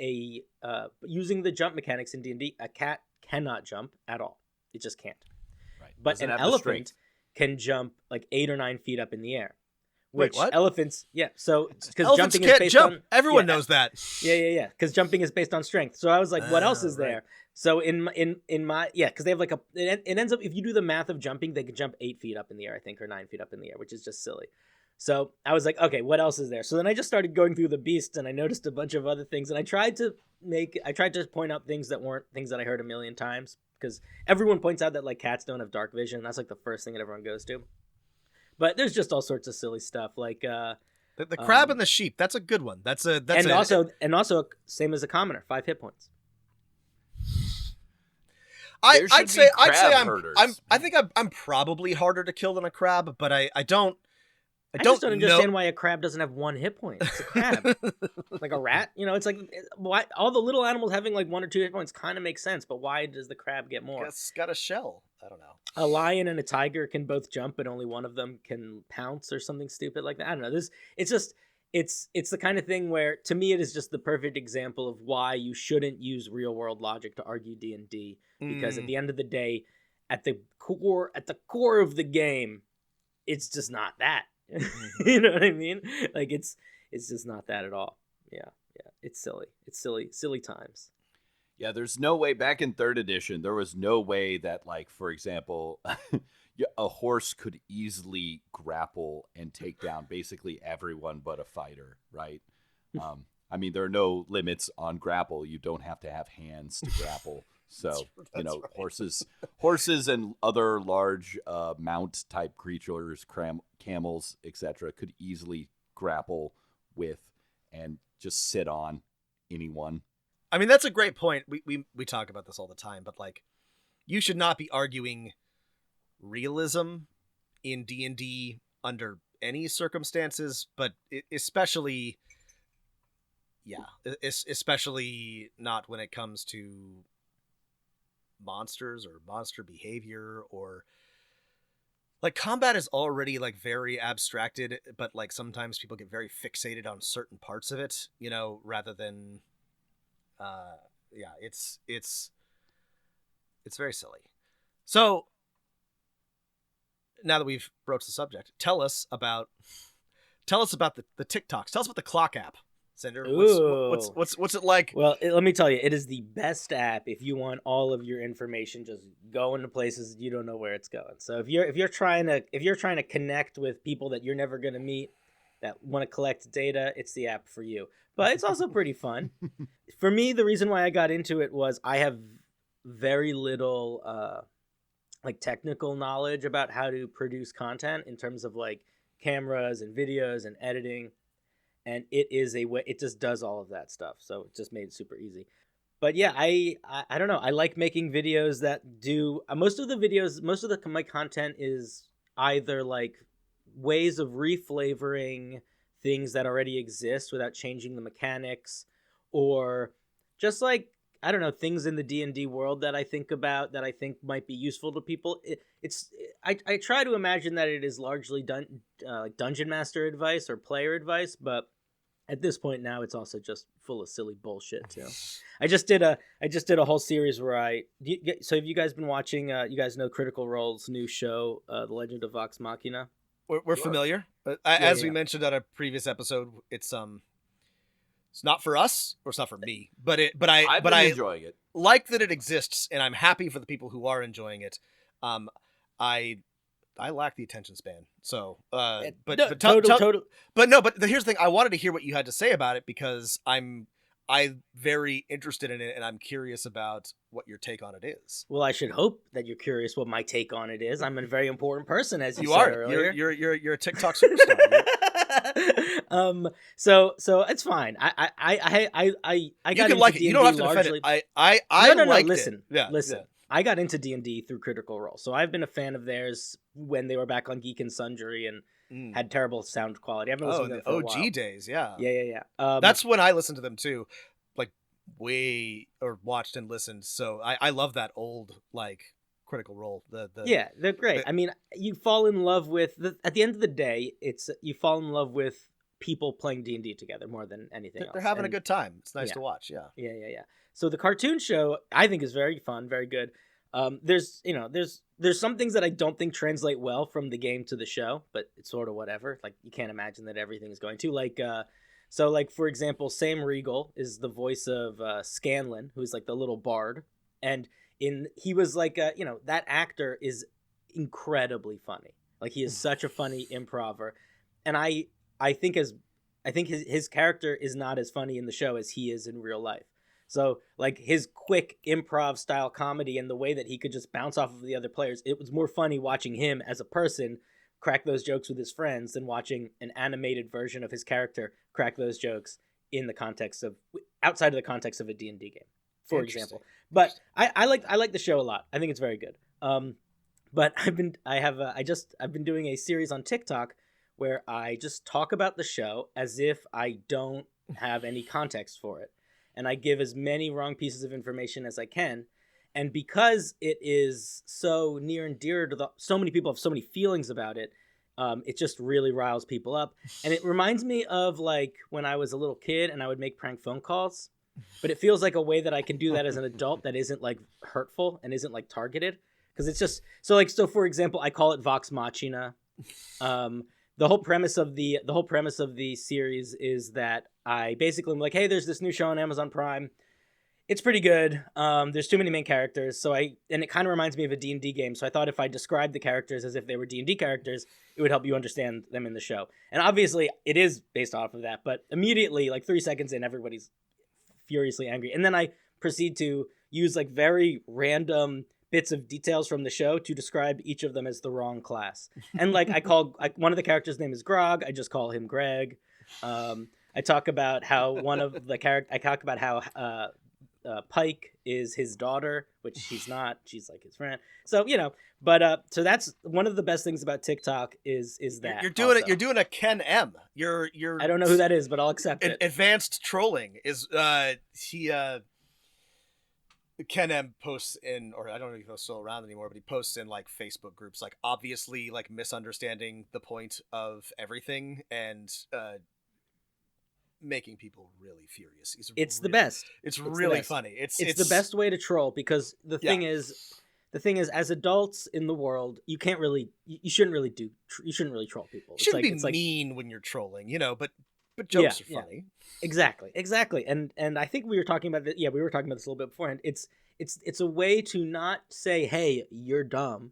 using the jump mechanics in D&D, a cat cannot jump at all. It just can't. Right. But Doesn't an have the elephant strength. can jump like 8 or 9 feet up in the air. Wait, Which what? elephants? Yeah. So because Elephants jumping is can't based jump. on Everyone yeah, knows that. Yeah. Because jumping is based on strength. So I was like, what else is Right. there? So in my because they have like it ends up, if you do the math of jumping, they can jump 8 feet up in the air, I think, or 9 feet up in the air, which is just silly. So I was like, okay, what else is there? So then I just started going through the beasts, and I noticed a bunch of other things, and I tried to point out things that weren't things that I heard a million times, because everyone points out that like cats don't have dark vision. That's like the first thing that everyone goes to. But there's just all sorts of silly stuff like The crab and the sheep. That's a good one. also same as a commoner, 5 hit points. There should I'd be say crab herders. I think I'm probably harder to kill than a crab, but I don't just don't understand why a crab doesn't have 1 hit point. It's a crab. Like a rat, it's like, why all the little animals having like 1 or 2 hit points kind of makes sense, but why does the crab get more? It's got a shell. I don't know. A lion and a tiger can both jump, but only one of them can pounce or something stupid like that. I don't know. It's the kind of thing where, to me, it is just the perfect example of why you shouldn't use real world logic to argue D&D, because at the end of the day, at the core of the game, it's just not that. You know what I mean? Like it's just not that at all. Yeah. It's silly. It's silly times. Yeah, there's no way, back in 3rd edition, there was no way that, like, for example, a horse could easily grapple and take down basically everyone but a fighter, right? I mean, there are no limits on grapple. You don't have to have hands to grapple. So, That's right. horses and other large mount type creatures, camels, etc., could easily grapple with and just sit on anyone. I mean, that's a great point. We talk about this all the time, but like, you should not be arguing realism in D&D under any circumstances, but especially not when it comes to monsters or monster behavior, or like combat is already like very abstracted, but like sometimes people get very fixated on certain parts of it, rather than it's very silly. So now that we've broached the subject, tell us about the TikToks. Tell us about the clock app. Cinder, Ooh. what's it like? Well, let me tell you, it is the best app if you want all of your information just going to places you don't know where it's going. So if you're trying to connect with people that you're never going to meet that want to collect data, it's the app for you. But it's also pretty fun. For me, the reason why I got into it was I have very little like technical knowledge about how to produce content in terms of like cameras and videos and editing. And it is a way, it just does all of that stuff. So it just made it super easy. But yeah, I don't know. I like making videos that do most of my content is either like ways of reflavoring things that already exist without changing the mechanics, or just like, I don't know, things in the D&D world that I think about that I think might be useful to people. I try to imagine that it is largely like dungeon master advice or player advice, but at this point now it's also just full of silly bullshit too. I just did a whole series where so have you guys been watching? You guys know Critical Role's new show, The Legend of Vox Machina? We're familiar. As we mentioned on a previous episode, it's not for us, or it's not for me, but I've been enjoying it. Like that it exists, and I'm happy for the people who are enjoying it. I lack the attention span, so but here's the thing. I wanted to hear what you had to say about it because I'm very interested in it, and I'm curious about what your take on it is. Well, I should hope that you're curious what my take on it is. I'm a very important person, as you said are. Earlier. You're a TikTok superstar. So it's fine. I got into like it. You don't have to largely... defend it. I no. liked Listen, it. Yeah, listen. Yeah. I got into D&D through Critical Role, so I've been a fan of theirs when they were back on Geek and Sundry and had terrible sound quality. I've been listening to them for a while. OG days, yeah. Yeah. That's when I listened to them too, like watched and listened. So I love that old like Critical Role. Yeah, they're great. I mean, you fall in love with at the end of the day, you fall in love with people playing D&D together more than anything else. They're having a good time. It's nice to watch. Yeah. So the cartoon show I think is very fun, very good. There's some things that I don't think translate well from the game to the show, but it's sort of whatever. Like you can't imagine that everything is going to like. So like for example, Sam Riegel is the voice of Scanlan, who's like the little bard, and he was like that actor is incredibly funny. Like he is such a funny improver, and I think his character is not as funny in the show as he is in real life. So like his quick improv style comedy and the way that he could just bounce off of the other players, it was more funny watching him as a person crack those jokes with his friends than watching an animated version of his character crack those jokes in the context of outside of the context of a D&D game, for example. But I like the show a lot. I think it's very good. But I've been doing a series on TikTok where I just talk about the show as if I don't have any context for it. And I give as many wrong pieces of information as I can. And because it is so near and dear to so many people have so many feelings about it, it just really riles people up. And it reminds me of like when I was a little kid and I would make prank phone calls. But it feels like a way that I can do that as an adult that isn't like hurtful and isn't like targeted. Because it's just so for example, I call it Vox Machina. The whole premise of the series is that I basically am like, hey, there's this new show on Amazon Prime. It's pretty good. There's too many main characters, and it kind of reminds me of a D&D game. So I thought if I described the characters as if they were D&D characters, it would help you understand them in the show. And obviously, it is based off of that. But immediately, like 3 seconds in, everybody's furiously angry. And then I proceed to use like very random bits of details from the show to describe each of them as the wrong class. And like one of the characters' name is Grog. I just call him Greg. I talk about how Pike is his daughter, which she's not. She's like his friend. So so that's one of the best things about TikTok is that you're doing it. You're doing a Ken M. You're. I don't know who that is, but I'll accept it. Advanced trolling is Ken M posts in, or I don't know if he's still around anymore, but he posts in like Facebook groups, like obviously like misunderstanding the point of everything and making people really furious. It's the best. It's really funny. It's the best way to troll because the thing is, as adults in the world, you shouldn't really troll people. You shouldn't be mean when you're trolling, but but jokes Yeah, are funny. Exactly. And I think we were talking about this. Yeah, we were talking about this a little bit beforehand. It's a way to not say, "Hey, you're dumb."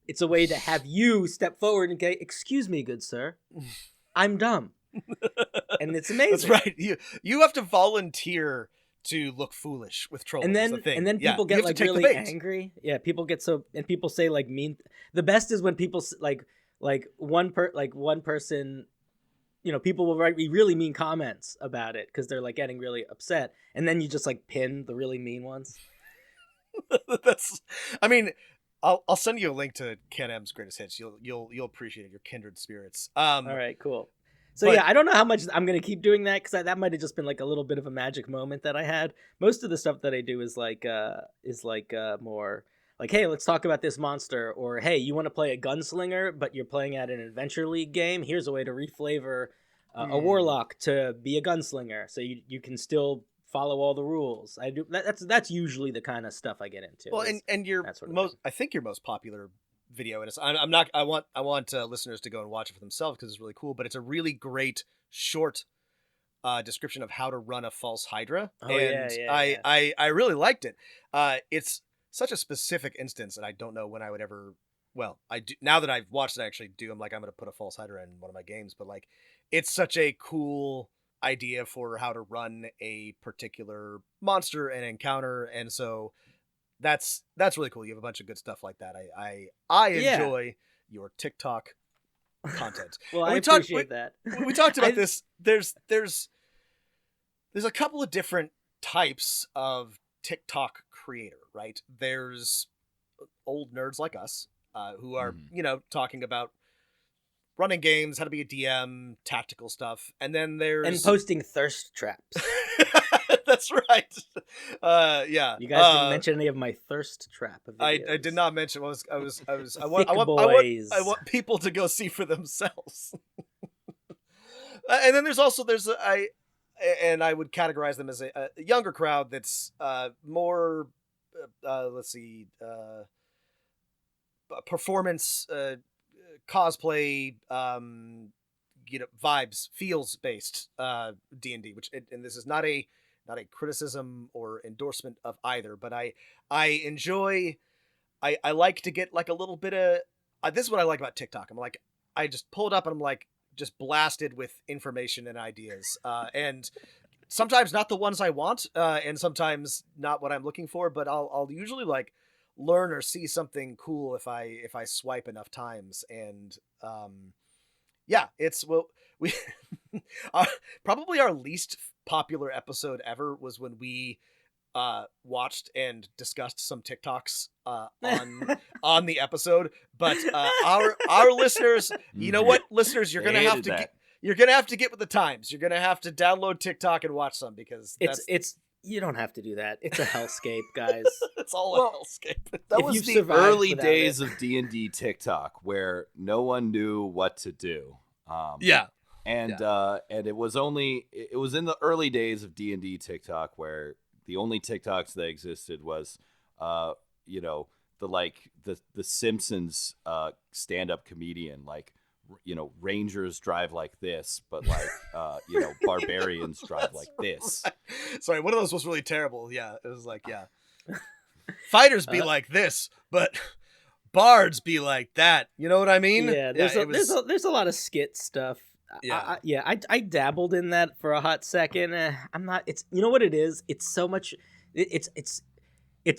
It's a way to have you step forward and say, "Excuse me, good sir, I'm dumb," and it's That's amazing. right. You have to volunteer to look foolish with trolling. And is the then thing. and then Yeah, people you get have to like take the really bait. angry. Yeah, people get so and people say like mean. The best is when people like one person. People will write really mean comments about it because they're like getting really upset, and then you just like pin the really mean ones. That's. I mean, I'll send you a link to Ken M's greatest hits. You'll appreciate it. Your kindred spirits. All right, cool. So but- yeah, I don't know how much I'm gonna keep doing that because that might have just been like a little bit of a magic moment that I had. Most of the stuff that I do is more like, hey, let's talk about this monster, or hey, you want to play a gunslinger, but you're playing at an Adventure League game. Here's a way to reflavor a warlock to be a gunslinger, so you can still follow all the rules. I do that's usually the kind of stuff I get into. Well, and your that sort of most thing. I think your most popular video, and it's I'm not I want listeners to go and watch it for themselves because it's really cool. But it's a really great short description of how to run a false Hydra, Oh, and yeah. I really liked it. It's such a specific instance, and I don't know when I would ever. Well, I do now that I've watched it. I actually do. I'm like, I'm going to put a false Hydra in one of my games, but like, it's such a cool idea for how to run a particular monster and encounter, and so that's really cool. You have a bunch of good stuff like that. I enjoy your TikTok content. Well, And I we talked- appreciate that. we talked about this. There's a couple of different types of TikTok creator, right? There's old nerds like us who are talking about running games, how to be a DM, tactical stuff, and then there's And posting thirst traps. That's right. Yeah. You guys didn't mention any of my thirst trap videos. I did not mention. I want people to go see for themselves. And then I would categorize them as a younger crowd that's more performance cosplay vibes, feels based D&D, which and this is not a criticism or endorsement of either, but I enjoy. I like to get like a little bit of this is what I like about TikTok. I'm like, I just pull it up and I'm like just blasted with information and ideas, and sometimes not the ones I want, and sometimes not what I'm looking for, but I'll usually like learn or see something cool if I swipe enough times. And it's we probably our least popular episode ever was when we watched and discussed some TikToks on the episode, but our listeners, you know what, listeners, you're gonna have to get with the times. You're gonna have to download TikTok and watch some, because it's you don't have to do that. It's a hellscape, guys. it's all a hellscape. That If was you've the survived early without days it. of D&D TikTok, where no one knew what to do. Yeah. And it was in the early days of D&D TikTok where the only TikToks that existed was the Simpsons stand-up comedian, like, Rangers drive like this, but like barbarians drive like this. Sorry, one of those was really terrible. Yeah, it was like, fighters be like this, but bards be like that. You know what I mean? Yeah, there's a lot of skit stuff. Yeah. I dabbled in that for a hot second. I'm not. It's you know what it is. It's so much. It's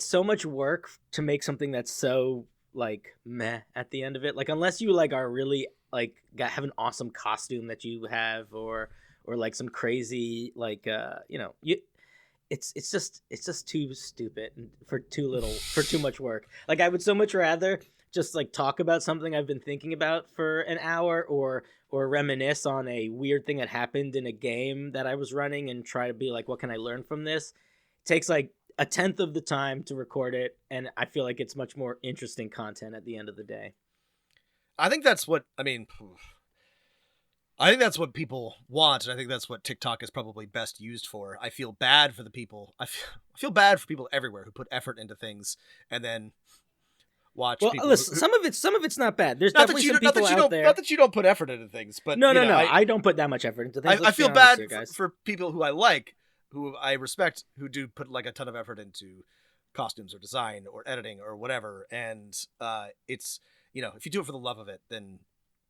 so much work to make something that's so like meh at the end of it. Like, unless you like are really like have an awesome costume that you have, or like some crazy like it's just too stupid for too much work. Like, I would so much rather just like talk about something I've been thinking about for an hour, or reminisce on a weird thing that happened in a game that I was running and try to be like, what can I learn from this? It takes like a tenth of the time to record it, and I feel like it's much more interesting content at the end of the day. I think that's what people want, and I think that's what TikTok is probably best used for. I feel bad for the people. I feel bad for people everywhere who put effort into things and then watch Well, people. listen, some of it's not bad. There's Not definitely that you some not people that you out don't there. not that you don't put effort into things, but No, you know, I don't put that much effort into things. I Let's feel be honest bad here, guys. for people who I like, who I respect, who do put like a ton of effort into costumes or design or editing or whatever. And it's, you know, if you do it for the love of it, then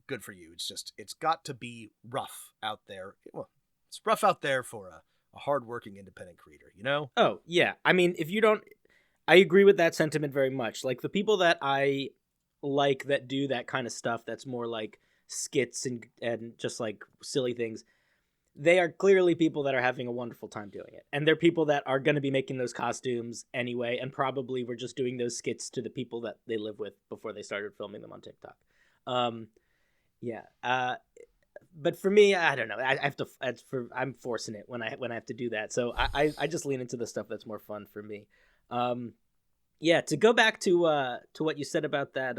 good for you. It's just, it's got to be rough out there. Well, it's rough out there for a hardworking independent creator, you know? Oh, yeah. I mean, if you don't, I agree with that sentiment very much. Like the people that I like that do that kind of stuff that's more like skits and just like silly things, they are clearly people that are having a wonderful time doing it. And they're people that are going to be making those costumes anyway, and probably were just doing those skits to the people that they live with before they started filming them on TikTok. But for me, I don't know. I have to. I'm forcing it when I have to do that. So I just lean into the stuff that's more fun for me. Yeah. To go back to what you said about that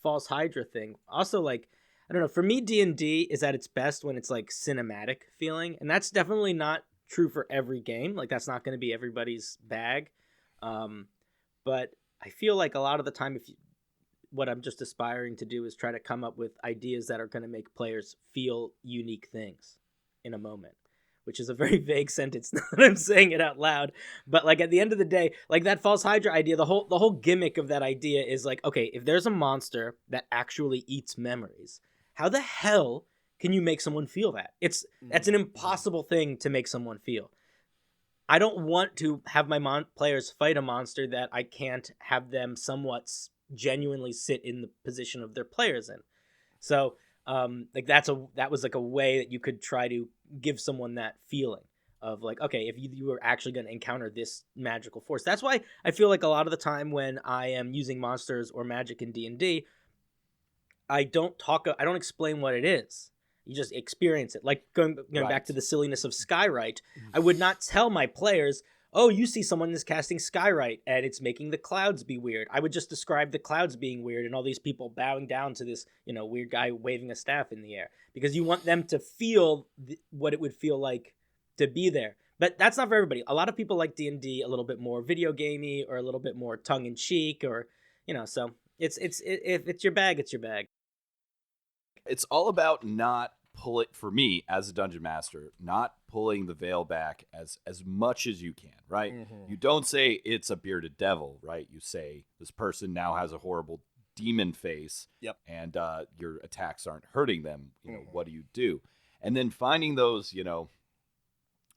false Hydra thing. Also, like, I don't know. For me, D&D is at its best when it's like cinematic feeling, and that's definitely not true for every game. Like that's not going to be everybody's bag. But I feel like a lot of the time, what I'm just aspiring to do is try to come up with ideas that are going to make players feel unique things in a moment, which is a very vague sentence now that I'm saying it out loud. But like at the end of the day, like that false Hydra idea, the whole gimmick of that idea is like, okay, if there's a monster that actually eats memories, how the hell can you make someone feel that? That's an impossible thing to make someone feel. I don't want to have my players fight a monster that I can't have them somewhat genuinely sit in the position of their players in. So like that was like a way that you could try to give someone that feeling of like, okay, if you were actually going to encounter this magical force. That's why I feel like a lot of the time when I am using monsters or magic in D&D, I don't explain what it is. You just experience it. Like going Right. back to the silliness of Skywrite, I would not tell my players, oh, you see someone is casting Skywrite and it's making the clouds be weird. I would just describe the clouds being weird and all these people bowing down to this, weird guy waving a staff in the air, because you want them to feel what it would feel like to be there. But that's not for everybody. A lot of people like D&D a little bit more video gamey or a little bit more tongue in cheek, or so if it's your bag, it's your bag. It's all about for me as a dungeon master, not pulling the veil back as much as you can, right? Mm-hmm. You don't say it's a bearded devil, right? You say this person now has a horrible demon face. Yep. And your attacks aren't hurting them. Mm-hmm. What do you do? And then finding those,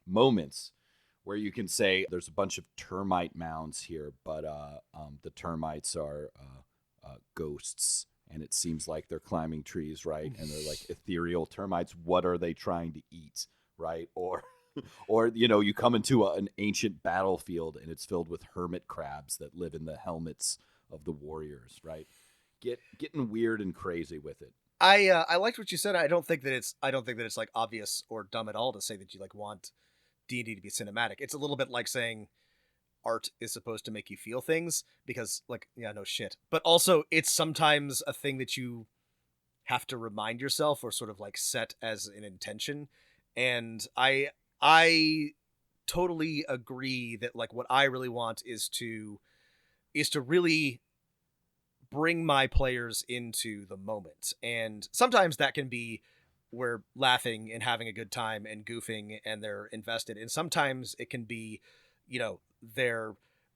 moments where you can say there's a bunch of termite mounds here, but the termites are ghosts. And it seems like they're climbing trees, right? And they're like ethereal termites. What are they trying to eat, right? Or you come into an ancient battlefield and it's filled with hermit crabs that live in the helmets of the warriors, right? Getting weird and crazy with it. I liked what you said. I don't think that it's like obvious or dumb at all to say that you like want D&D to be cinematic. It's a little bit like saying art is supposed to make you feel things, because like, yeah, no shit. But also it's sometimes a thing that you have to remind yourself or sort of like set as an intention. And I totally agree that like what I really want is to really bring my players into the moment. And sometimes that can be we're laughing and having a good time and goofing and they're invested. And sometimes it can be,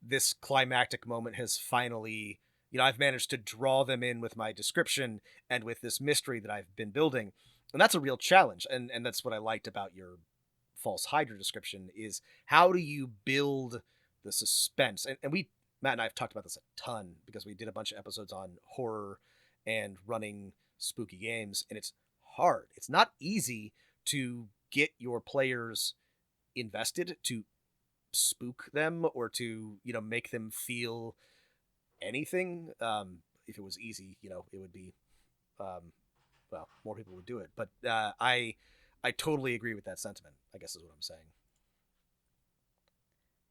this climactic moment has finally, I've managed to draw them in with my description and with this mystery that I've been building. And that's a real challenge. And that's what I liked about your false Hydra description, is how do you build the suspense? And Matt and I have talked about this a ton because we did a bunch of episodes on horror and running spooky games, and it's hard. It's not easy to get your players invested, to spook them, or to make them feel anything. If it was easy, it would be more people would do it. But I totally agree with that sentiment, I guess is what I'm saying.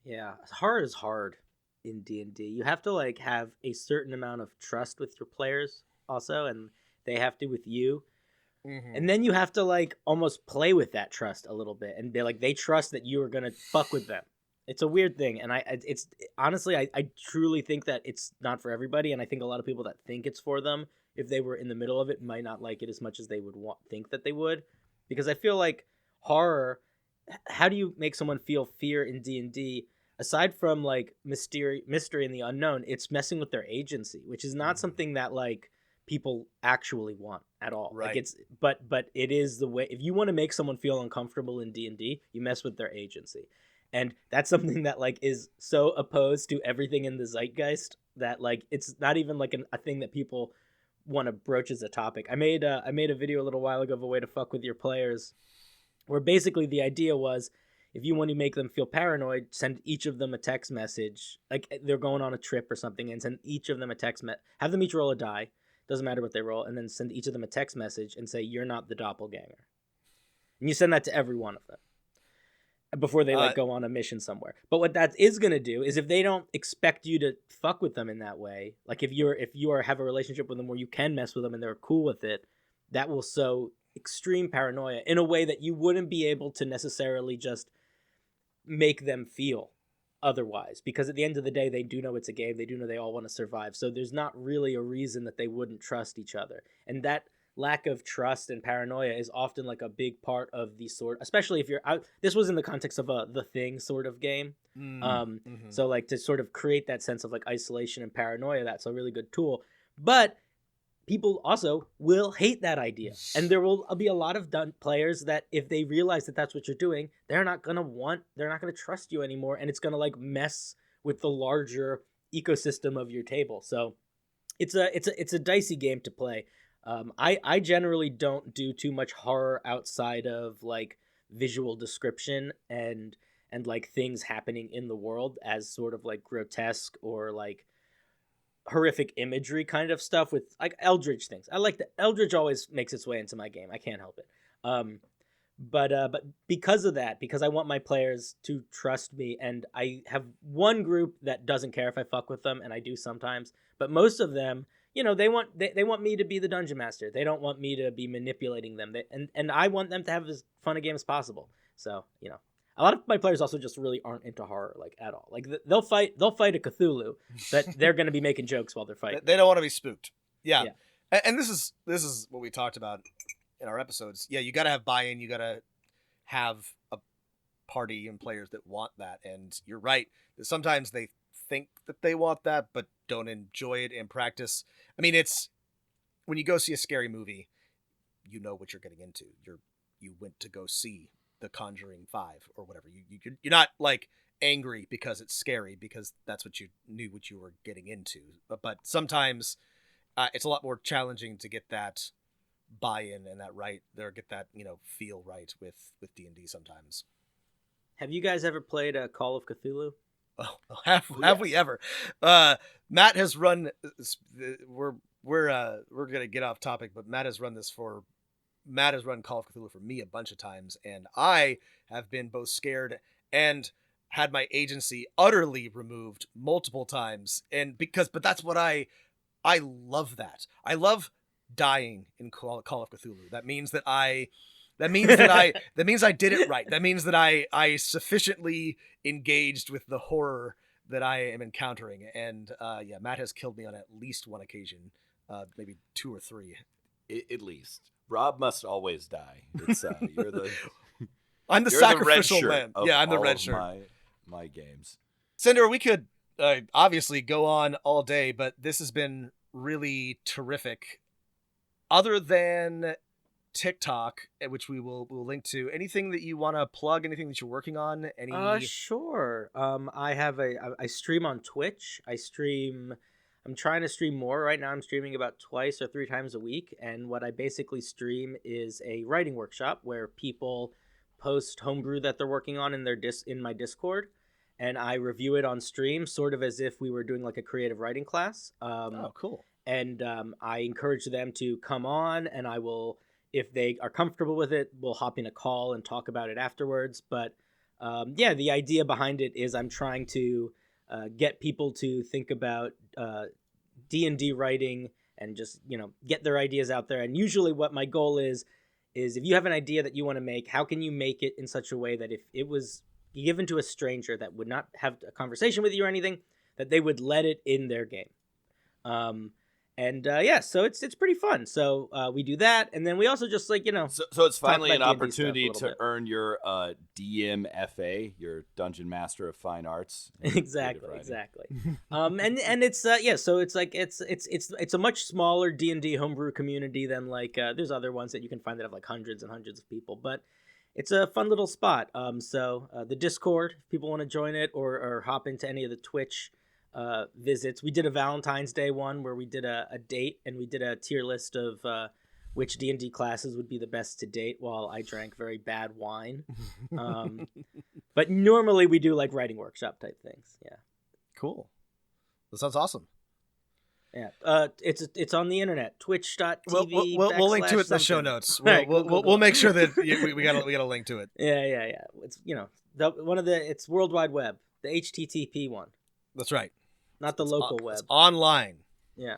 Yeah, horror is hard in D&D. You have to like have a certain amount of trust with your players also, and they have to with you. Mm-hmm. And then you have to like almost play with that trust a little bit and be like, they trust that you are going to fuck with them. It's a weird thing, and it's honestly, I truly think that it's not for everybody, and I think a lot of people that think it's for them, if they were in the middle of it, might not like it as much as they would think that they would, because I feel like horror. How do you make someone feel fear in D&D? Aside from like mystery and the unknown, it's messing with their agency, which is not something that like people actually want at all. Right. Like it's but it is the way. If you want to make someone feel uncomfortable in D&D, you mess with their agency. And that's something that like is so opposed to everything in the zeitgeist that like it's not even like a thing that people want to broach as a topic. I made a video a little while ago of a way to fuck with your players, where basically the idea was, if you want to make them feel paranoid, send each of them a text message, like they're going on a trip or something, and send each of them a text have them each roll a die, doesn't matter what they roll, and then send each of them a text message and say, you're not the doppelganger. And you send that to every one of them before they like go on a mission somewhere. But what that is going to do is, if they don't expect you to fuck with them in that way, like if you have a relationship with them where you can mess with them and they're cool with it, that will sow extreme paranoia in a way that you wouldn't be able to necessarily just make them feel otherwise, because at the end of the day, they do know it's a game. They do know they all want to survive. So there's not really a reason that they wouldn't trust each other. And that lack of trust and paranoia is often like a big part of the sort, especially if you're out. This was in the context of a The Thing sort of game. So like to sort of create that sense of like isolation and paranoia, that's a really good tool. But people also will hate that idea, and there will be a lot of players that if they realize that that's what you're doing, they're not gonna trust you anymore, and it's gonna like mess with the larger ecosystem of your table. So it's a dicey game to play. I generally don't do too much horror outside of like visual description and like things happening in the world as sort of like grotesque or like horrific imagery kind of stuff with like eldritch things. I like that. Eldritch always makes its way into my game. I can't help it. But because of that, because I want my players to trust me, and I have one group that doesn't care if I fuck with them, and I do sometimes, but most of them, you know, they want me to be the dungeon master. They don't want me to be manipulating them. And I want them to have as fun a game as possible. So, you know, a lot of my players also just really aren't into horror like at all. Like they'll fight a Cthulhu, but they're going to be making jokes while they're fighting. They don't want to be spooked. Yeah. And this is what we talked about in our episodes. Yeah, you got to have buy-in. You got to have a party and players that want that. And you're right. Sometimes they think that they want that, but don't enjoy it in practice. I mean, it's when you go see a scary movie, you know what you're getting into. You went to go see The Conjuring 5 or whatever. You're not like angry because it's scary, because that's what you knew what you were getting into. But sometimes it's a lot more challenging to get that buy-in and that right there, get that, you know, feel right with D&D sometimes. Have you guys ever played a Call of Cthulhu? Oh, have we ever? Matt has run. We're gonna get off topic, but Matt has run Call of Cthulhu for me a bunch of times, and I have been both scared and had my agency utterly removed multiple times. But that's what I love that. I love dying in Call of Cthulhu. That means that I did it right. That means that I sufficiently engaged with the horror that I am encountering. And Matt has killed me on at least one occasion, maybe 2 or 3. At least. Rob must always die. It's you're the I'm the you're sacrificial the red shirt lamb. Yeah, I'm the all red of shirt. My games. Cinder, we could obviously go on all day, but this has been really terrific. Other than TikTok, which we'll link to, anything that you want to plug, anything that you're working on? Sure. I stream on Twitch. I'm trying to stream more right now. I'm streaming about 2 or 3 times a week, and what I basically stream is a writing workshop where people post homebrew that they're working on in my Discord, and I review it on stream, sort of as if we were doing like a creative writing class. Cool. And I encourage them to come on, and I will, if they are comfortable with it, we'll hop in a call and talk about it afterwards. But the idea behind it is I'm trying to get people to think about D&D writing and just, you know, get their ideas out there. And usually what my goal is if you have an idea that you want to make, how can you make it in such a way that if it was given to a stranger that would not have a conversation with you or anything, that they would let it in their game. So it's pretty fun. So we do that, and then we also just So it's finally an about D&D opportunity stuff a little to bit. earn your DMFA, your Dungeon Master of Fine Arts. and Exactly. creative writing. And it's so it's like it's a much smaller D&D homebrew community than there's other ones that you can find that have like hundreds and hundreds of people, but it's a fun little spot. So the Discord, if people want to join it or hop into any of the Twitch visits. We did a Valentine's Day one where we did a date, and we did a tier list of which D&D classes would be the best to date while I drank very bad wine. But normally we do like writing workshop type things. Yeah. Cool. That sounds awesome. Yeah. It's on the internet. Twitch.tv. We'll link to it in the show notes. We'll make sure that we got a link to it. Yeah. It's it's World Wide Web, the HTTP one. That's right. Not the local web. It's online. Yeah.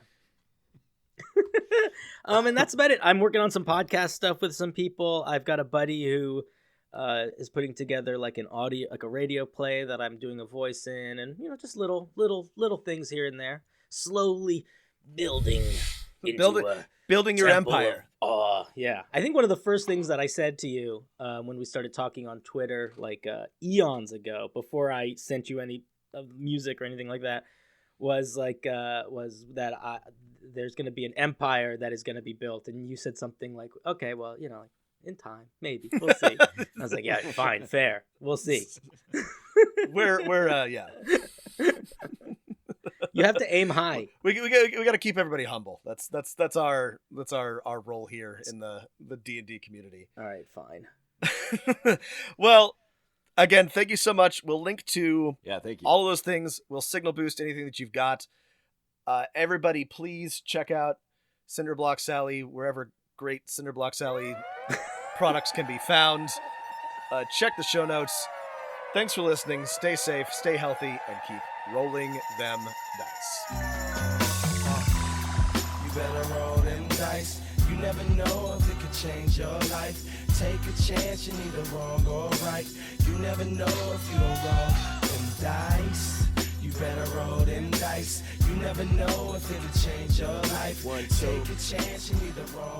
And that's about it. I'm working on some podcast stuff with some people. I've got a buddy who is putting together like a radio play that I'm doing a voice in, and just little things here and there. Slowly building your empire. Yeah. I think one of the first things that I said to you when we started talking on Twitter, eons ago, before I sent you any music or anything like that, was that there's going to be an empire that is going to be built, and you said something like, okay, well, in time, maybe we'll see. I was like, yeah, fine, fair, we'll see. we're yeah. You have to aim high. We got to keep everybody humble. That's our role here in the D&D community. All right, fine. Well, again, thank you so much. We'll link to thank you. all of those things. We'll signal boost anything that you've got. Everybody, please check out Cinderblock Sally wherever great Cinderblock Sally products can be found. Check the show notes. Thanks for listening. Stay safe, stay healthy, and keep rolling them dice. You better roll them dice. You never know if it could change your life. Take a chance, you're neither wrong or right. You never know if you don't roll them dice. You better roll them dice. You never know if it could change your life. Take a chance, you're neither wrong